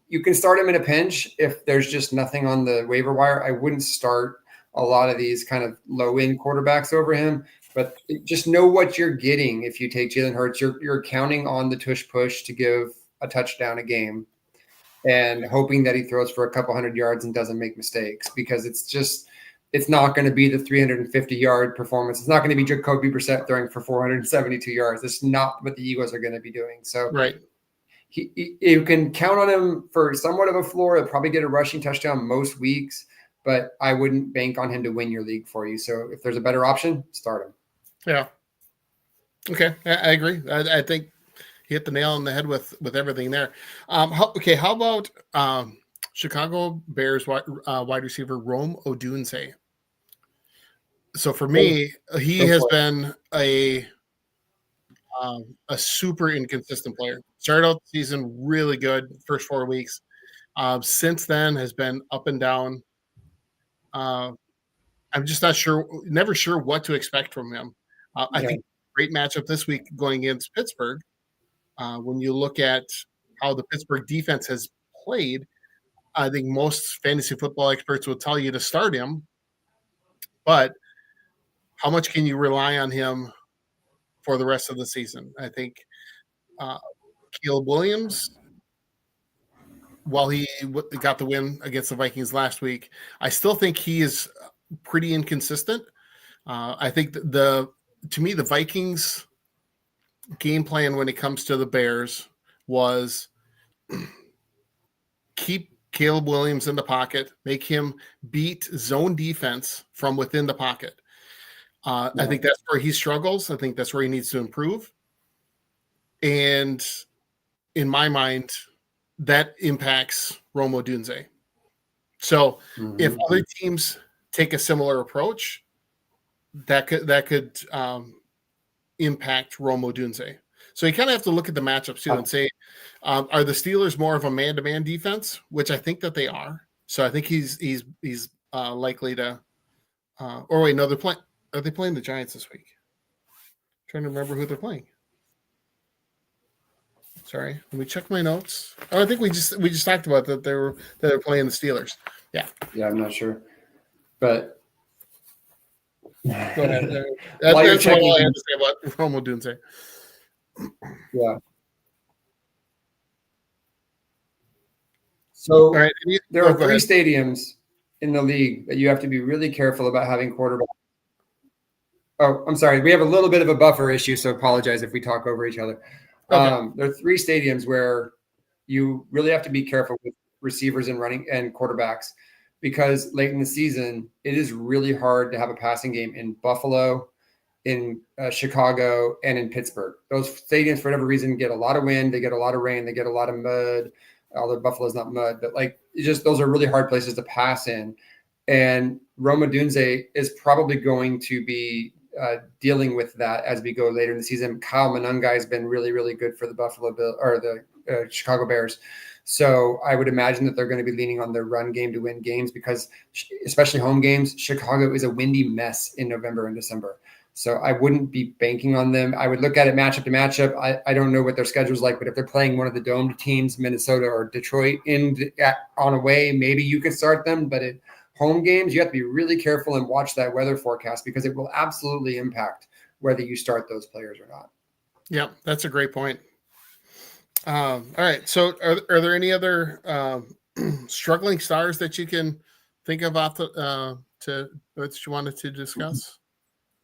You can start him in a pinch if there's just nothing on the waiver wire. I wouldn't start a lot of these kind of low-end quarterbacks over him, but just know what you're getting if you take Jalen Hurts. You're counting on the tush-push to give a touchdown a game and hoping that he throws for a couple hundred yards and doesn't make mistakes, because it's not going to be the 350-yard performance. It's not going to be Jacoby Brissett throwing for 472 yards. That's not what the Eagles are going to be doing. So Right. You can count on him for somewhat of a floor. He'll probably get a rushing touchdown most weeks, but I wouldn't bank on him to win your league for you. So if there's a better option, start him. Yeah. Okay. I agree. I think hit the nail on the head with everything there. How about Chicago Bears wide receiver Rome Odunze? So for me, he has been a super inconsistent player. Started out the season really good, first 4 weeks. Since then has been up and down. I'm just not sure, never sure what to expect from him. I think great matchup this week going against Pittsburgh. When you look at how the Pittsburgh defense has played, I think most fantasy football experts will tell you to start him. But how much can you rely on him for the rest of the season? I think Caleb Williams, while he got the win against the Vikings last week, I still think he is pretty inconsistent. I think to me, the Vikings game plan when it comes to the Bears was keep Caleb Williams in the pocket, make him beat zone defense from within the pocket. I think that's where he struggles. I think that's where he needs to improve. And in my mind, that impacts Rome Odunze. So if other teams take a similar approach, that could impact Rome Odunze. So you kind of have to look at the matchups too and say, are the Steelers more of a man-to-man defense, which I think that they are. So I think he's likely to. Or wait, no, they're playing. Are they playing the Giants this week? I'm trying to remember who they're playing. Sorry, let me check my notes. Oh, I think we just talked about that they're playing the Steelers. Yeah. Yeah, I'm not sure, but go ahead. That's all I have to say about Rome Odunze. Yeah. So right. There are 3 stadiums in the league that you have to be really careful about having quarterbacks. Oh, I'm sorry. We have a little bit of a buffer issue, so apologize if we talk over each other. Okay. There are 3 stadiums where you really have to be careful with receivers and running and quarterbacks, because late in the season, it is really hard to have a passing game in Buffalo, in Chicago, and in Pittsburgh. Those stadiums, for whatever reason, get a lot of wind, they get a lot of rain, they get a lot of mud. Although Buffalo's not mud, but those are really hard places to pass in. And Rome Odunze is probably going to be dealing with that as we go later in the season. Kyle Monangai has been really, really good for the Buffalo Bill or the Chicago Bears. So I would imagine that they're going to be leaning on their run game to win games, because especially home games, Chicago is a windy mess in November and December. So I wouldn't be banking on them. I would look at it matchup to matchup. I don't know what their schedule's like, but if they're playing one of the domed teams, Minnesota or Detroit, on away, maybe you could start them. But at home games, you have to be really careful and watch that weather forecast, because it will absolutely impact whether you start those players or not. Yeah, that's a great point. All right. So are there any other struggling stars that you can think of that you wanted to discuss?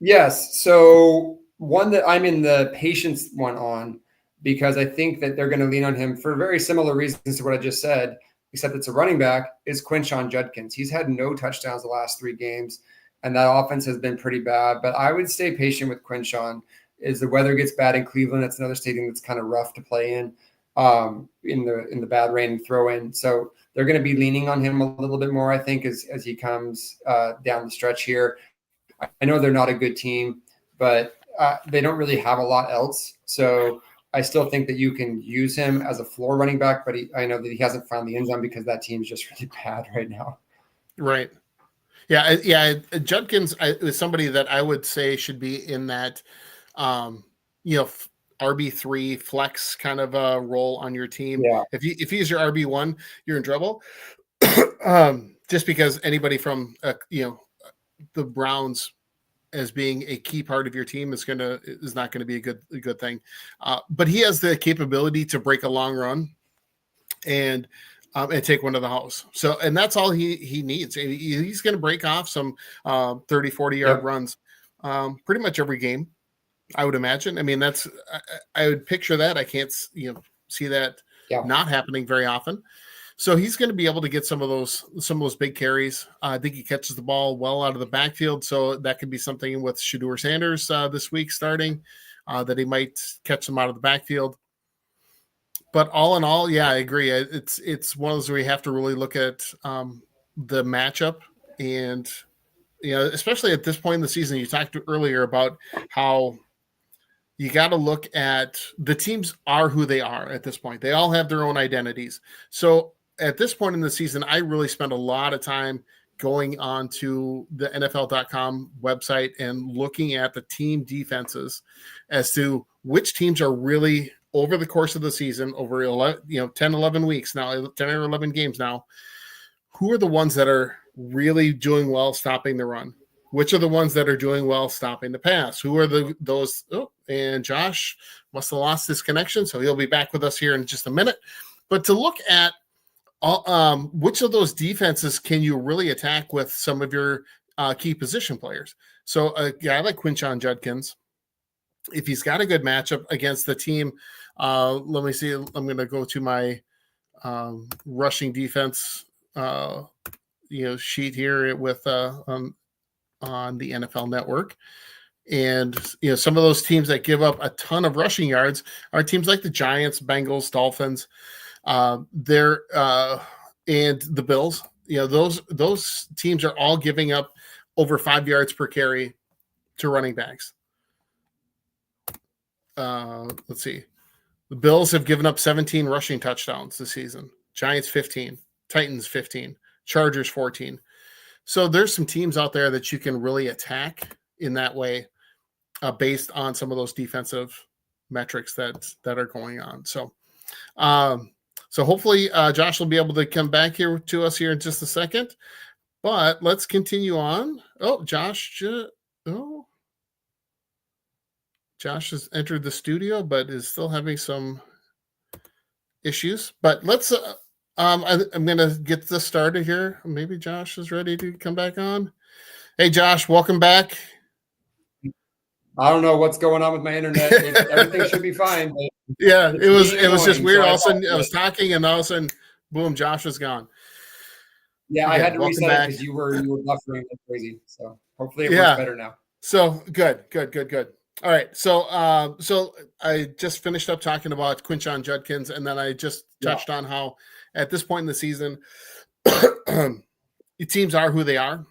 Yes. So one that I'm in the patience one on, because I think that they're going to lean on him for very similar reasons to what I just said, except it's a running back, is Quinshon Judkins. He's had no touchdowns the last 3 games, and that offense has been pretty bad. But I would stay patient with Quinshon. As the weather gets bad in Cleveland, it's another stadium that's kind of rough to play in the bad rain and throw in. So they're going to be leaning on him a little bit more, I think, as he comes down the stretch here. I know they're not a good team, but they don't really have a lot else. So I still think that you can use him as a floor running back, but I know that he hasn't found the end zone because that team is just really bad right now. Right. Yeah. Judkins is somebody that I would say should be in that, RB3 flex kind of a role on your team. Yeah. If he's your RB1, you're in trouble. Just because anybody from the Browns as being a key part of your team is not going to be a good thing. But he has the capability to break a long run and take one to the house. So, and that's all he needs. He's going to break off some 30, 40 yard runs pretty much every game, I would imagine. I mean, I would picture that. I can't, see that not happening very often. So he's going to be able to get some of those big carries. I think he catches the ball well out of the backfield. So that could be something with Shedeur Sanders this week starting, that he might catch them out of the backfield. But all in all, yeah, I agree. It's one of those where you have to really look at the matchup, and especially at this point in the season. You talked earlier about how you got to look at the teams are who they are at this point. They all have their own identities. So at this point in the season, I really spent a lot of time going on to the NFL.com website and looking at the team defenses as to which teams are really over the course of the season, over 10, 11 weeks now, 10 or 11 games now, who are the ones that are really doing well stopping the run? Which are the ones that are doing well stopping the pass? Who are those? Oh, and Josh must have lost his connection, so he'll be back with us here in just a minute. But to look at which of those defenses can you really attack with some of your key position players? So a guy like Quinshon Judkins, if he's got a good matchup against the team, let me see. I'm going to go to my rushing defense sheet here with on the NFL Network. And, some of those teams that give up a ton of rushing yards are teams like the Giants, Bengals, Dolphins, and the Bills. Those teams are all giving up over 5 yards per carry to running backs. Let's see. The Bills have given up 17 rushing touchdowns this season. Giants 15, Titans 15, Chargers 14. So there's some teams out there that you can really attack in that way, based on some of those defensive metrics that are going on. So, so hopefully Josh will be able to come back here to us here in just a second. But let's continue on. Oh, Josh has entered the studio, but is still having some issues. But let's. I'm going to get this started here. Maybe Josh is ready to come back on. Hey, Josh, welcome back. I don't know what's going on with my internet. Everything should be fine. Yeah, it was just weird. All of a sudden, I was talking, and all of a sudden, boom, Josh was gone. Yeah, I had to reset it because you were buffering like crazy. So hopefully it works better now. So good. All right, so I just finished up talking about Quinshon Judkins, and then I just touched on how at this point in the season, teams are who they are,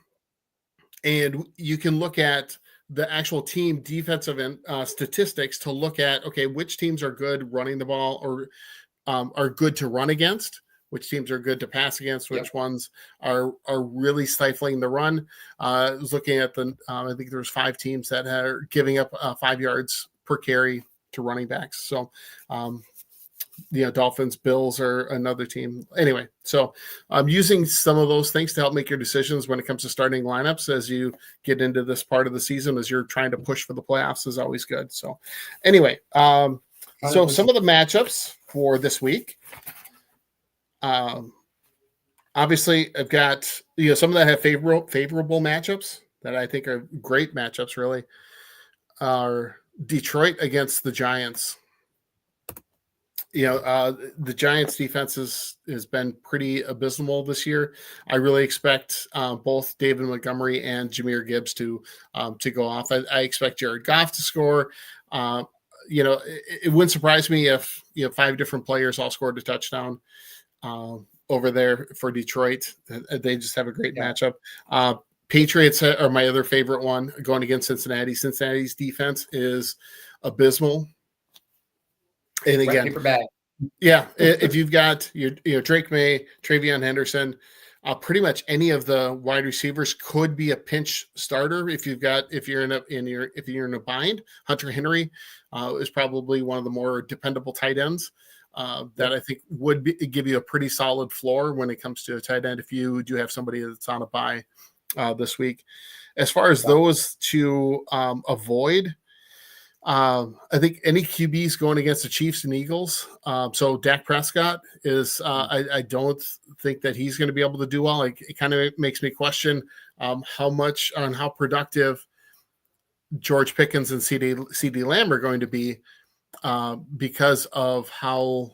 and you can look at the actual team defensive statistics to look at, okay, which teams are good running the ball or are good to run against, which teams are good to pass against, which ones are really stifling the run. I was looking at I think there's 5 teams that are giving up 5 yards per carry to running backs. So, Dolphins, Bills are another team. Anyway, so I'm using some of those things to help make your decisions when it comes to starting lineups as you get into this part of the season, as you're trying to push for the playoffs is always good. So anyway, so some of the matchups for this week, obviously I've got, some that have favorable matchups that I think are great matchups really are Detroit against the Giants. The Giants defense has been pretty abysmal this year. I really expect both David Montgomery and Jahmyr Gibbs to go off. I expect Jared Goff to score. It wouldn't surprise me if 5 different players all scored a touchdown over there for Detroit. They just have a great matchup. Patriots are my other favorite one going against Cincinnati. Cincinnati's defense is abysmal. And again, if you've got your Drake May, Travion Henderson, pretty much any of the wide receivers could be a pinch starter. If you're in a bind, Hunter Henry is probably one of the more dependable tight ends that I think would give you a pretty solid floor when it comes to a tight end if you do have somebody that's on a bye this week. As far as those to avoid. I think any QBs going against the Chiefs and Eagles. So Dak Prescott is, I don't think that he's going to be able to do well. It kind of makes me question how productive George Pickens and CD Lamb are going to be because of how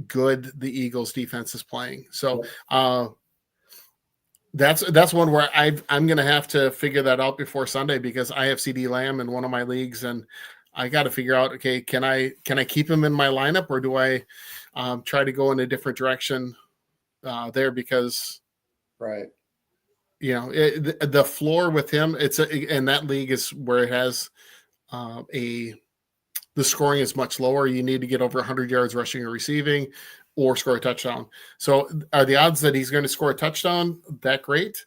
good the Eagles defense is playing. So that's one where I'm going to have to figure that out before Sunday because I have CD Lamb in one of my leagues, and I got to figure out, okay, can I keep him in my lineup, or do I try to go in a different direction there? Because Right. The floor with him, and that league is where it has the scoring is much lower. You need to get over 100 yards rushing or receiving, or score a touchdown. So, are the odds that he's going to score a touchdown that great?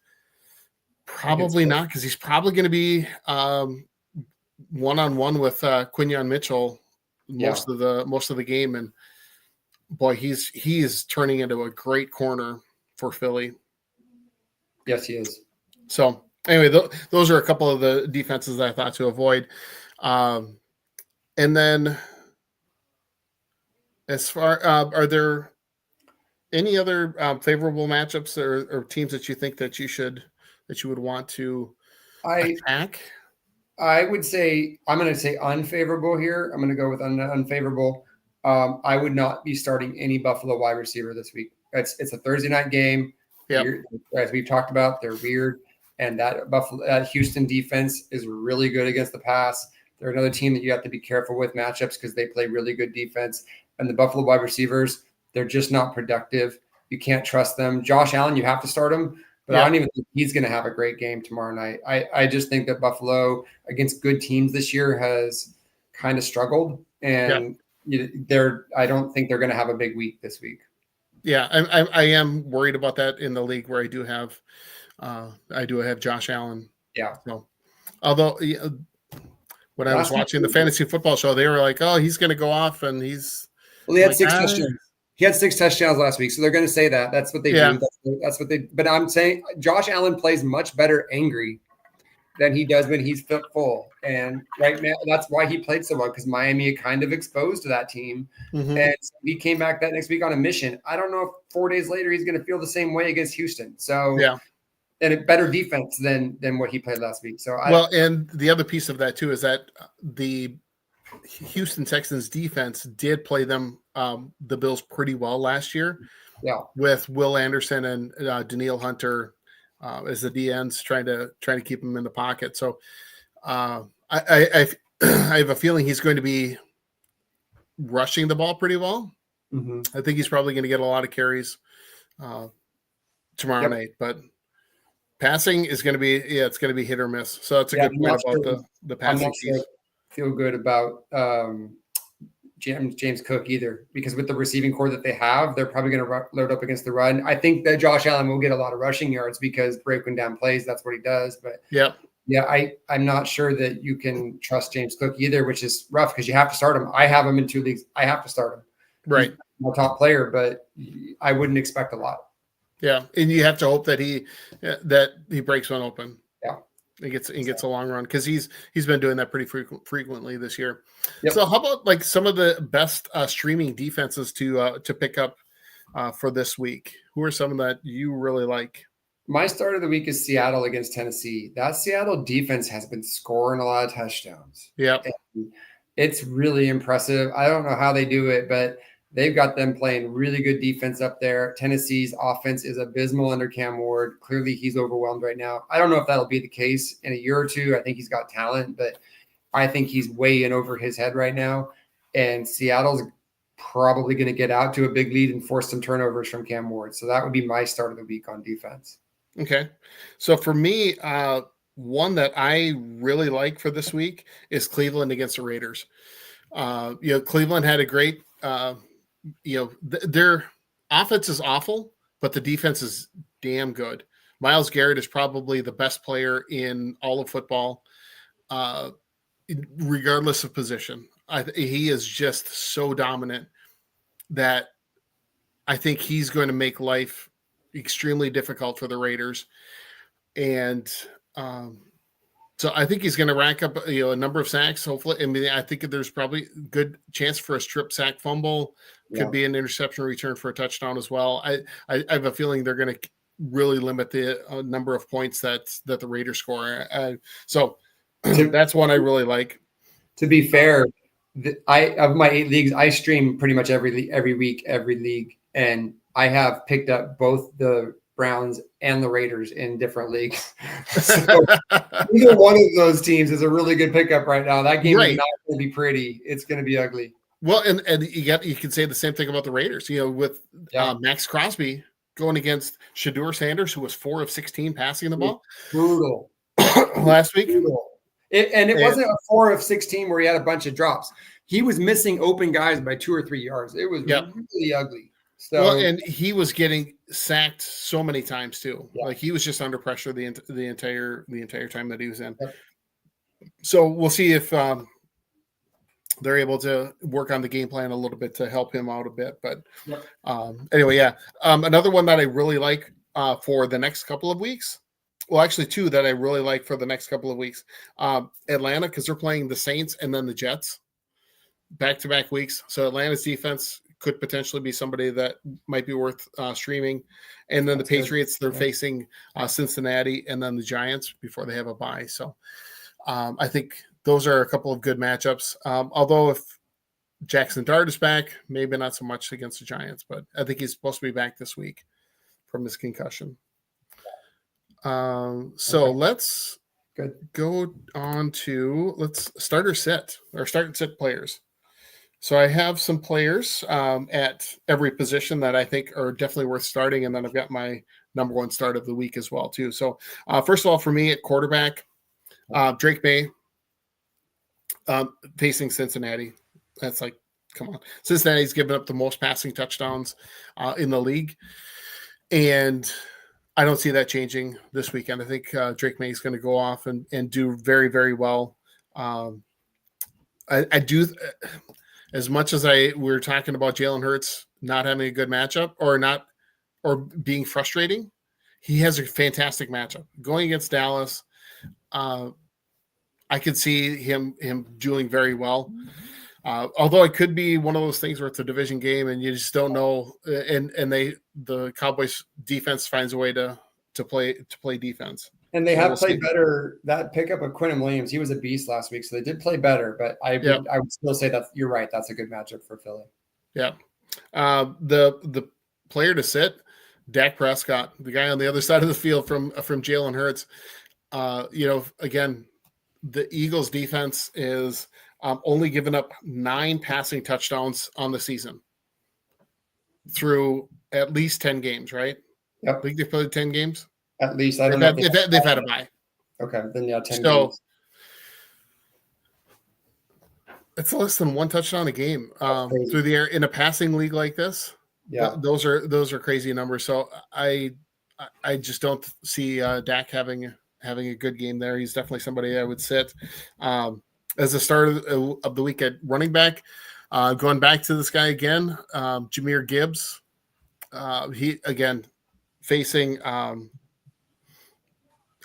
Probably not, because he's probably going to be one-on-one with Quinyon Mitchell most of the game, and boy, he is turning into a great corner for Philly. Yes, he is. So anyway, those are a couple of the defenses that I thought to avoid. And then, as far are there any other favorable matchups or teams that you think that you would want to attack? I would say I'm going to say unfavorable here. I'm going to go with unfavorable. I would not be starting any Buffalo wide receiver this week. It's a Thursday night game. Yep. As we've talked about, they're weird, and that Houston defense is really good against the pass. They're another team that you have to be careful with matchups because they play really good defense. And the Buffalo wide receivers, they're just not productive. You can't trust them. Josh Allen, you have to start him, but I don't even think he's going to have a great game tomorrow night. I just think that Buffalo against good teams this year has kind of struggled, and I don't think they're going to have a big week this week. Yeah, I am worried about that in the league where I do have Josh Allen. Yeah. So, although when I was watching the fantasy football show, they were like, "Oh, he's going to go off," and he had 6 touchdowns. He had 6 touchdowns last week, so they're going to say that. That's what they do. That's what they. But I'm saying Josh Allen plays much better angry than he does when he's full. And right now, that's why he played so well, because Miami kind of exposed to that team, and so he came back that next week on a mission. I don't know if 4 days later he's going to feel the same way against Houston. So and a better defense than what he played last week. So and the other piece of that too is that the Houston Texans defense did play them the Bills pretty well last year. Yeah, with Will Anderson and Danielle Hunter as the DNs trying to keep him in the pocket. So I have a feeling he's going to be rushing the ball pretty well. I think he's probably going to get a lot of carries tomorrow night, but passing is going to be it's going to be hit or miss. So that's a good point about the passing piece. Feel good about James Cook either, because with the receiving core that they have, they're probably going to load up against the run. I think that Josh Allen will get a lot of rushing yards because breaking down plays, that's what he does. But I'm not sure that you can trust James Cook either, which is rough because you have to start him. I have him in 2 leagues. I have to start him. Right. He's my top player, but I wouldn't expect a lot. Yeah, and you have to hope that he breaks one open. Yeah. He gets a long run because he's been doing that pretty frequently this year. Yep. So how about like some of the best streaming defenses to pick up for this week? Who are some that you really like? My start of the week is Seattle against Tennessee. That Seattle defense has been scoring a lot of touchdowns. Yeah, it's really impressive. I don't know how they do it, but they've got them playing really good defense up there. Tennessee's offense is abysmal under Cam Ward. Clearly, he's overwhelmed right now. I don't know if that'll be the case in a year or two. I think he's got talent, but I think he's way in over his head right now. And Seattle's probably going to get out to a big lead and force some turnovers from Cam Ward. So that would be my start of the week on defense. Okay. So for me, one that I really like for this week is Cleveland against the Raiders. Cleveland had a great their offense is awful, but the defense is damn good. Myles Garrett is probably the best player in all of football, regardless of position. He is just so dominant that I think he's going to make life extremely difficult for the Raiders. And so I think he's going to rack up a number of sacks. Hopefully, I mean, I think there's probably a good chance for a strip sack fumble. Could be an interception return for a touchdown as well. I have a feeling they're going to really limit the number of points that the Raiders score. So that's one I really like. To be fair, of my 8 leagues, I stream pretty much every week, every league, and I have picked up both the Browns, and the Raiders in different leagues. So either one of those teams is a really good pickup right now. That game is not going to be pretty. It's going to be ugly. Well, and you can say the same thing about the Raiders, with Max Crosby going against Shedeur Sanders, who was 4 of 16 passing the ball. Brutal. Last week. Brutal. It wasn't a 4 of 16 where he had a bunch of drops. He was missing open guys by 2 or 3 yards. It was really ugly. So, and he was getting sacked so many times too. Yeah. Like he was just under pressure the entire time that he was in. Yep. So we'll see if they're able to work on the game plan a little bit to help him out a bit. But anyway, another one that I really like for the next couple of weeks. Well, actually 2 that I really like for the next couple of weeks. Atlanta, because they're playing the Saints and then the Jets back-to-back weeks. So Atlanta's defense could potentially be somebody that might be worth streaming. And then the Patriots, they're facing Cincinnati and then the Giants before they have a bye. So I think those are a couple of good matchups. Although if Jackson Dart is back, maybe not so much against the Giants, but I think he's supposed to be back this week from his concussion. Let's go on to let's start and sit players. So I have some players at every position that I think are definitely worth starting, and then I've got my number 1 start of the week as well too. So first of all, for me at quarterback, Drake May facing Cincinnati. That's like, come on, Cincinnati's given up the most passing touchdowns in the league, and I don't see that changing this weekend. I think Drake May is going to go off and do very, very well. I do, as much as we're talking about Jalen Hurts not having a good matchup or being frustrating, he has a fantastic matchup going against Dallas. I could see him doing very well. Although it could be one of those things where it's a division game and you just don't know, and the Cowboys defense finds a way to play defense. And they have played better. That pickup of Quinnen Williams, he was a beast last week, so they did play better. But I would still say that you're right. That's a good matchup for Philly. Yeah. The player to sit, Dak Prescott, the guy on the other side of the field from Jalen Hurts. Again, the Eagles defense is only given up 9 passing touchdowns on the season through at least 10 games, right? Yep. I think they've played 10 games. At least. I don't know. They've had a bye. Okay. Then 10 games. It's less than 1 touchdown a game through the air in a passing league like this. Yeah. Those are crazy numbers. So I just don't see Dak having a good game there. He's definitely somebody I would sit. As the start of the week at running back, going back to this guy again, Jahmyr Gibbs. He again facing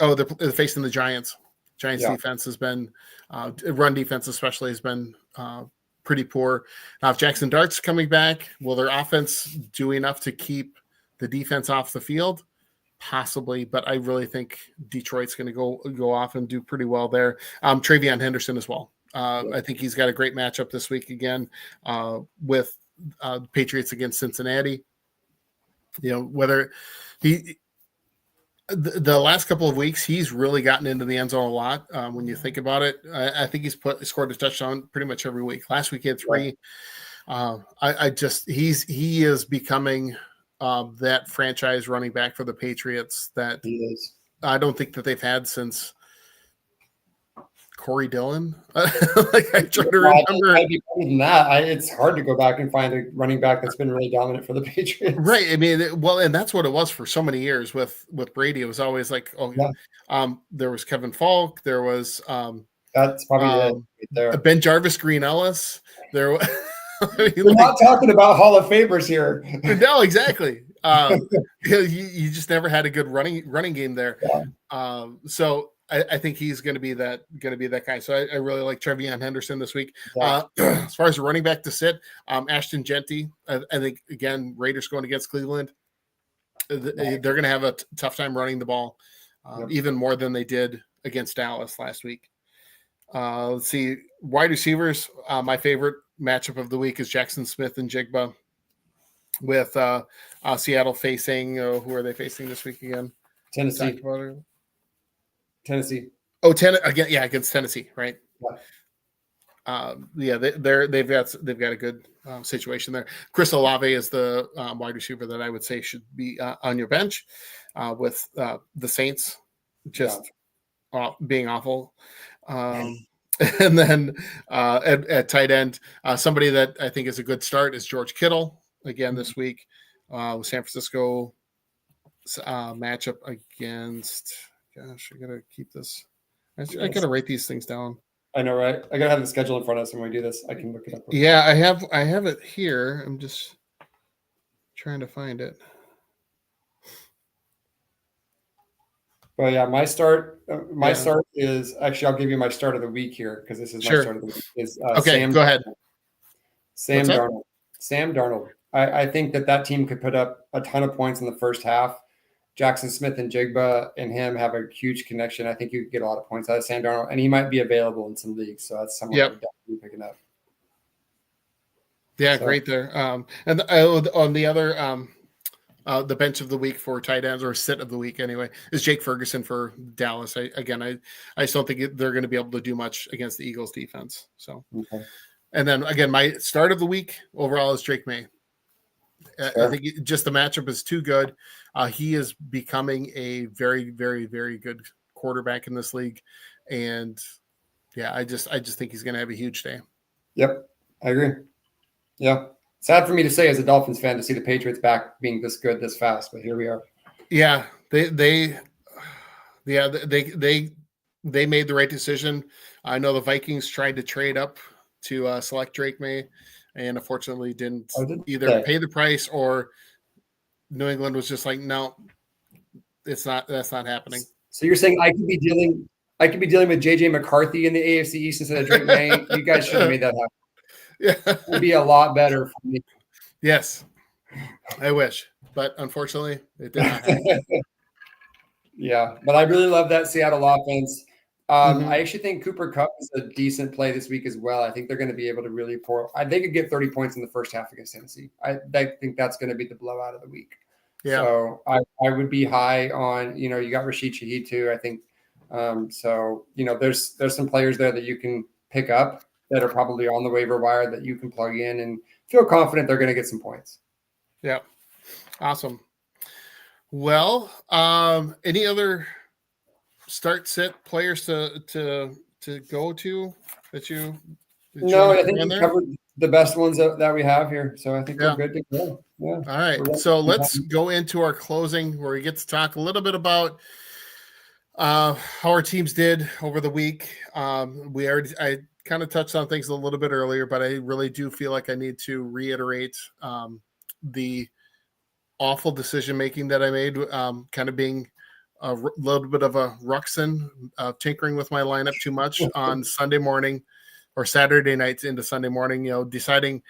they're facing the Giants. Defense has been run defense especially has been pretty poor. Now if Jackson Dart's coming back, will their offense do enough to keep the defense off the field? Possibly, but I really think Detroit's going to go off and do pretty well there. Travion Henderson as well. I think he's got a great matchup this week again with Patriots against Cincinnati. Whether the last couple of weeks, he's really gotten into the end zone a lot. When you think about it, I think he's scored a touchdown pretty much every week. Last week he had 3. He is becoming that franchise running back for the Patriots that he is. I don't think that they've had since Corey Dillon. I try to remember. It's hard to go back and find a running back that's been really dominant for the Patriots. Right. I mean, and that's what it was for so many years with Brady. It was always like, there was Kevin Falk. There was that's probably it right there. Ben Jarvis, Green Ellis. We're not talking about Hall of Famers here. No, exactly. You just never had a good running game there. Yeah. So I think he's going to be that guy. So I really like Travion Henderson this week. Yeah. As far as a running back to sit, Ashton Genty. I think again Raiders going against Cleveland. They're going to have a tough time running the ball, even more than they did against Dallas last week. Let's see, wide receivers. My favorite matchup of the week is Jackson Smith and Jigba. with Seattle facing. Who are they facing this week again? Tennessee. Tennessee. Oh, again, yeah, against Tennessee, right? Yeah. They've got a good situation there. Chris Olave is the wide receiver that I would say should be on your bench with the Saints just being awful. And then at tight end, somebody that I think is a good start is George Kittle again this week with San Francisco matchup against. Gosh, I gotta keep this. I gotta write these things down. I know, right? I gotta have the schedule in front of us when we do this. I can look it up. Yeah, I have it here. I'm just trying to find it. But yeah, my start is actually I'll give you my start of the week here because this is my start of the week. Is okay, go ahead. Sam Darnold. Sam Darnold. I think that team could put up a ton of points in the first half. Jackson Smith and Jigba and him have a huge connection. I think you could get a lot of points out of Sam Darnold, and he might be available in some leagues. So that's someone I'm definitely picking up. Yeah, great there. And on the other, the bench of the week for tight ends, or sit of the week anyway, is Jake Ferguson for Dallas. I just don't think they're going to be able to do much against the Eagles defense. So, and then again, my start of the week overall is Drake May. I think just the matchup is too good. He is becoming a very, very, very good quarterback in this league, and yeah, I just think he's going to have a huge day. Yep, I agree. Yeah, sad for me to say as a Dolphins fan to see the Patriots back being this good this fast, but here we are. Yeah, they made the right decision. I know the Vikings tried to trade up to select Drake May, and unfortunately didn't either pay the price, or New England was just like, no, that's not happening. So you're saying I could be dealing with JJ McCarthy in the AFC East instead of Drake May? You guys should have made that happen. Yeah, it would be a lot better for me. Yes, I wish, but unfortunately, it did not happen. Yeah, but I really love that Seattle offense. I actually think Cooper Kupp is a decent play this week as well. I think they're going to be able to really they could get 30 points in the first half against Tennessee. I think that's going to be the blowout of the week. Yeah. So I would be high on, you got Rashid Shaheed too, I think. So, there's some players there that you can pick up that are probably on the waiver wire that you can plug in and feel confident they're going to get some points. Yeah. Awesome. Well, any other start sit players to go to that you no, I think we covered the best ones that we have here, so I think we're good to go. Yeah. All right, so let's go into our closing where we get to talk a little bit about how our teams did over the week. I kind of touched on things a little bit earlier, but I really do feel like I need to reiterate the awful decision making that I made, kind of being a little bit of a ruxin, tinkering with my lineup too much on Sunday morning or Saturday nights into Sunday morning, deciding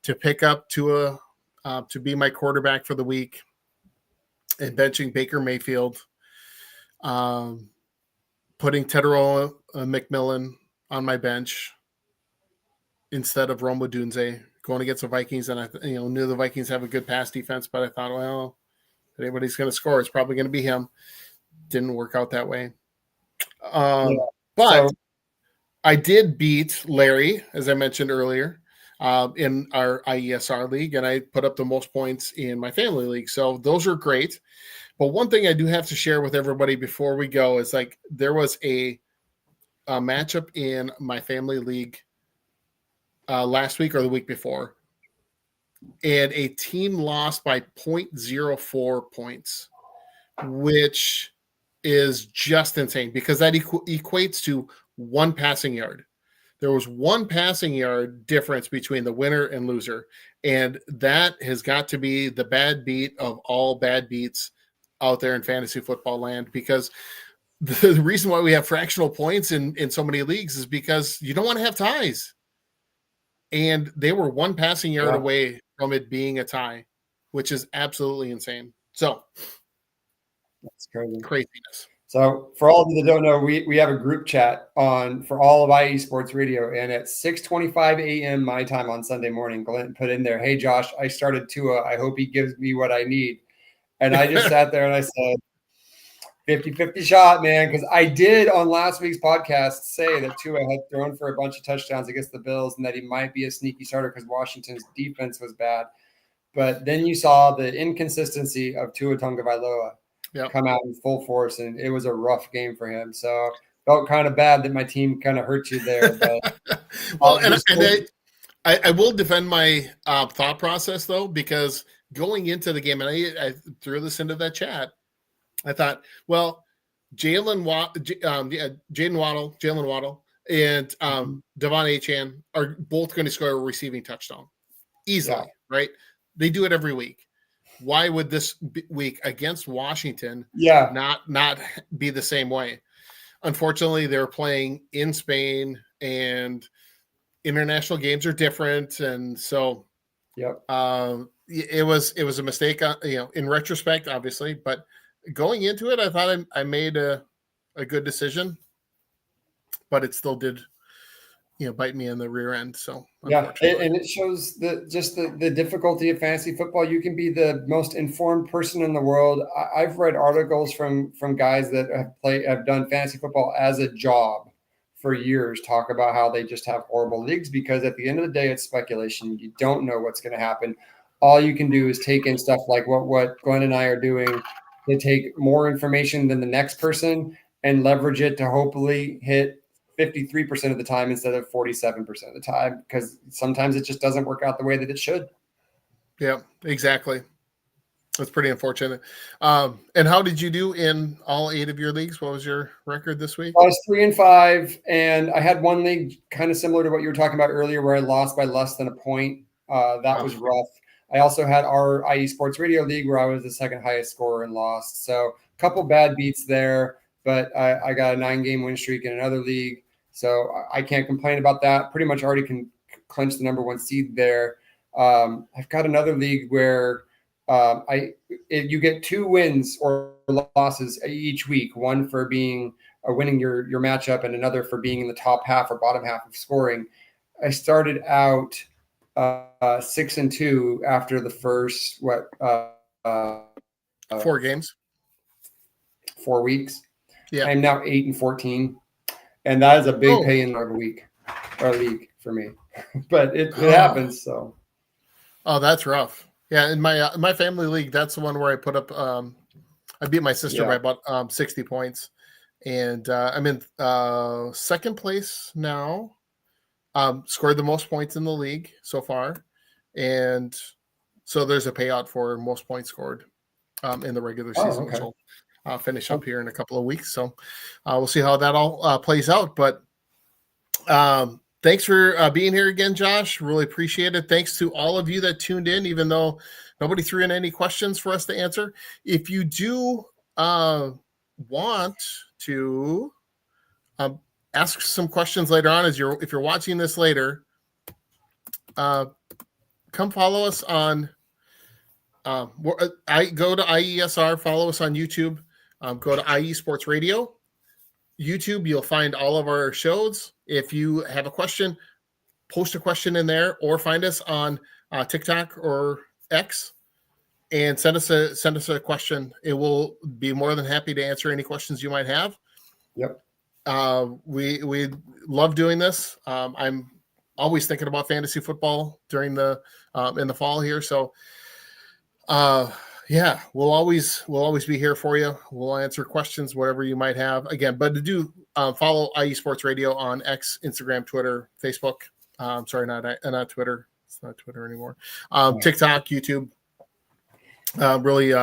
to pick up Tua to be my quarterback for the week and benching Baker Mayfield, putting Tedero McMillan on my bench instead of Rome Odunze, going against the Vikings. And I knew the Vikings have a good pass defense, but I thought, well, if anybody's going to score, it's probably going to be him. Didn't work out that way. But I did beat Larry, as I mentioned earlier, in our IESR league, and I put up the most points in my family league. So those are great. But one thing I do have to share with everybody before we go is there was a matchup in my family league last week or the week before, and a team lost by 0.04 points, which is just insane because that equates to one passing yard. There was one passing yard difference between the winner and loser, and that has got to be the bad beat of all bad beats out there in fantasy football land, because the reason why we have fractional points in so many leagues is because you don't want to have ties. And they were one passing yard away from it being a tie, which is absolutely insane. So that's crazy. Craziness. So for all of you that don't know, we have a group chat on for all of IE Sports Radio, and at 6:25 a.m. my time on Sunday morning, Glen put in there, "Hey Josh, I started Tua. I hope he gives me what I need." And I just sat there and I said, 50-50 shot, man, because I did on last week's podcast say that Tua had thrown for a bunch of touchdowns against the Bills and that he might be a sneaky starter because Washington's defense was bad. But then you saw the inconsistency of Tua Tagovailoa come out in full force, and it was a rough game for him. So felt kind of bad that my team kind of hurt you there. But well, I will defend my thought process though, because going into the game, and I threw this into that chat, I thought, well, Jalen Waddle, and Devon Achane are both going to score a receiving touchdown easily, right? They do it every week. Why would this week against Washington not be the same way? Unfortunately, they're playing in Spain, and international games are different, and so it was a mistake, in retrospect, obviously, but going into it, I thought I made a good decision, but it still did, bite me in the rear end. So and it shows the difficulty of fantasy football. You can be the most informed person in the world. I've read articles from guys that have done fantasy football as a job for years, talk about how they just have horrible leagues because at the end of the day, it's speculation. You don't know what's going to happen. All you can do is take in stuff like what Glenn and I are doing, to take more information than the next person and leverage it to hopefully hit 53% of the time instead of 47% of the time, because sometimes it just doesn't work out the way that it should. Yeah, exactly. That's pretty unfortunate. And how did you do in all 8 of your leagues? What was your record this week? I was 3-5, and I had one league kind of similar to what you were talking about earlier, where I lost by less than a point. That was rough. I also had our IE Sports Radio League where I was the second highest scorer and lost. So a couple bad beats there, but I got a 9-game win streak in another league. So I can't complain about that. Pretty much already can clinch the number 1 seed there. I've got another league where you get 2 wins or losses each week, one for winning your matchup and another for being in the top half or bottom half of scoring. I started out 6-2 after the first 4 games, 4 weeks. Yeah, I'm now 8-14, and that is a big pay in of a week or league for me. But it happens. So, that's rough. Yeah, in my family league, that's the one where I put up. I beat my sister by about 60 points, and I'm in second place now. Scored the most points in the league so far, and so there's a payout for most points scored in the regular season, which will finish up here in a couple of weeks. So we'll see how that all plays out. But thanks for being here again, Josh. Really appreciate it. Thanks to all of you that tuned in, even though nobody threw in any questions for us to answer. If you do want to ask some questions later on, if you're watching this later, come follow us on. I go to IESR, follow us on YouTube. Go to IE Sports Radio, YouTube. You'll find all of our shows. If you have a question, post a question in there, or find us on TikTok or X, and send us a question. It will be more than happy to answer any questions you might have. Yep. We love doing this. I'm always thinking about fantasy football during in the fall here. So, we'll always be here for you. We'll answer questions, whatever you might have. Again, but to do follow IE Sports Radio on X, Instagram, Twitter, Facebook. Sorry, not Twitter. It's not Twitter anymore. TikTok, YouTube. Really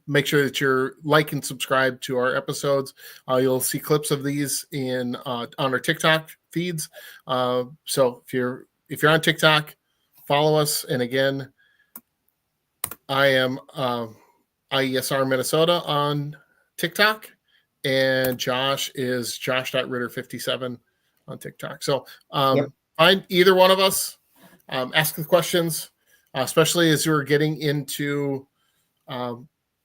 make sure that you're like and subscribe to our episodes. You'll see clips of these on our TikTok feeds. So if you're on TikTok, follow us. And again, I am IESR Minnesota on TikTok, and Josh is Josh.Ritter57 on TikTok. So find either one of us, ask the questions, especially as you're getting into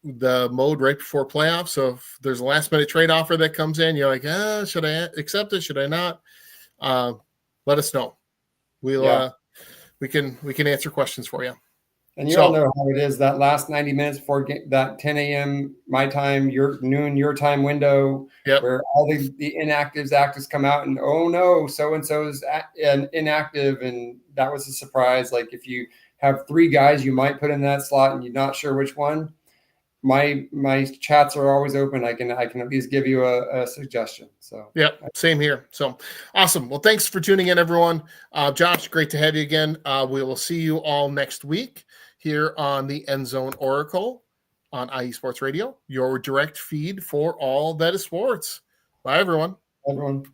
the mode right before playoffs. So if there's a last minute trade offer that comes in, you're like, should I accept it? Should I not? Let us know. We'll we can answer questions for you. And you all know how it is, that last 90 minutes before that 10 a.m. my time, your noon, your time window, where all the actives come out, and oh no, so-and-so is inactive, and that was a surprise. Like if you have 3 guys you might put in that slot and you're not sure which one, my chats are always open. I can at least give you a suggestion. So same here. So awesome. Well, thanks for tuning in, everyone. Josh, great to have you again. We will see you all next week here on the End Zone Oracle on IE Sports Radio, your direct feed for all that is sports. Bye, everyone. Everyone.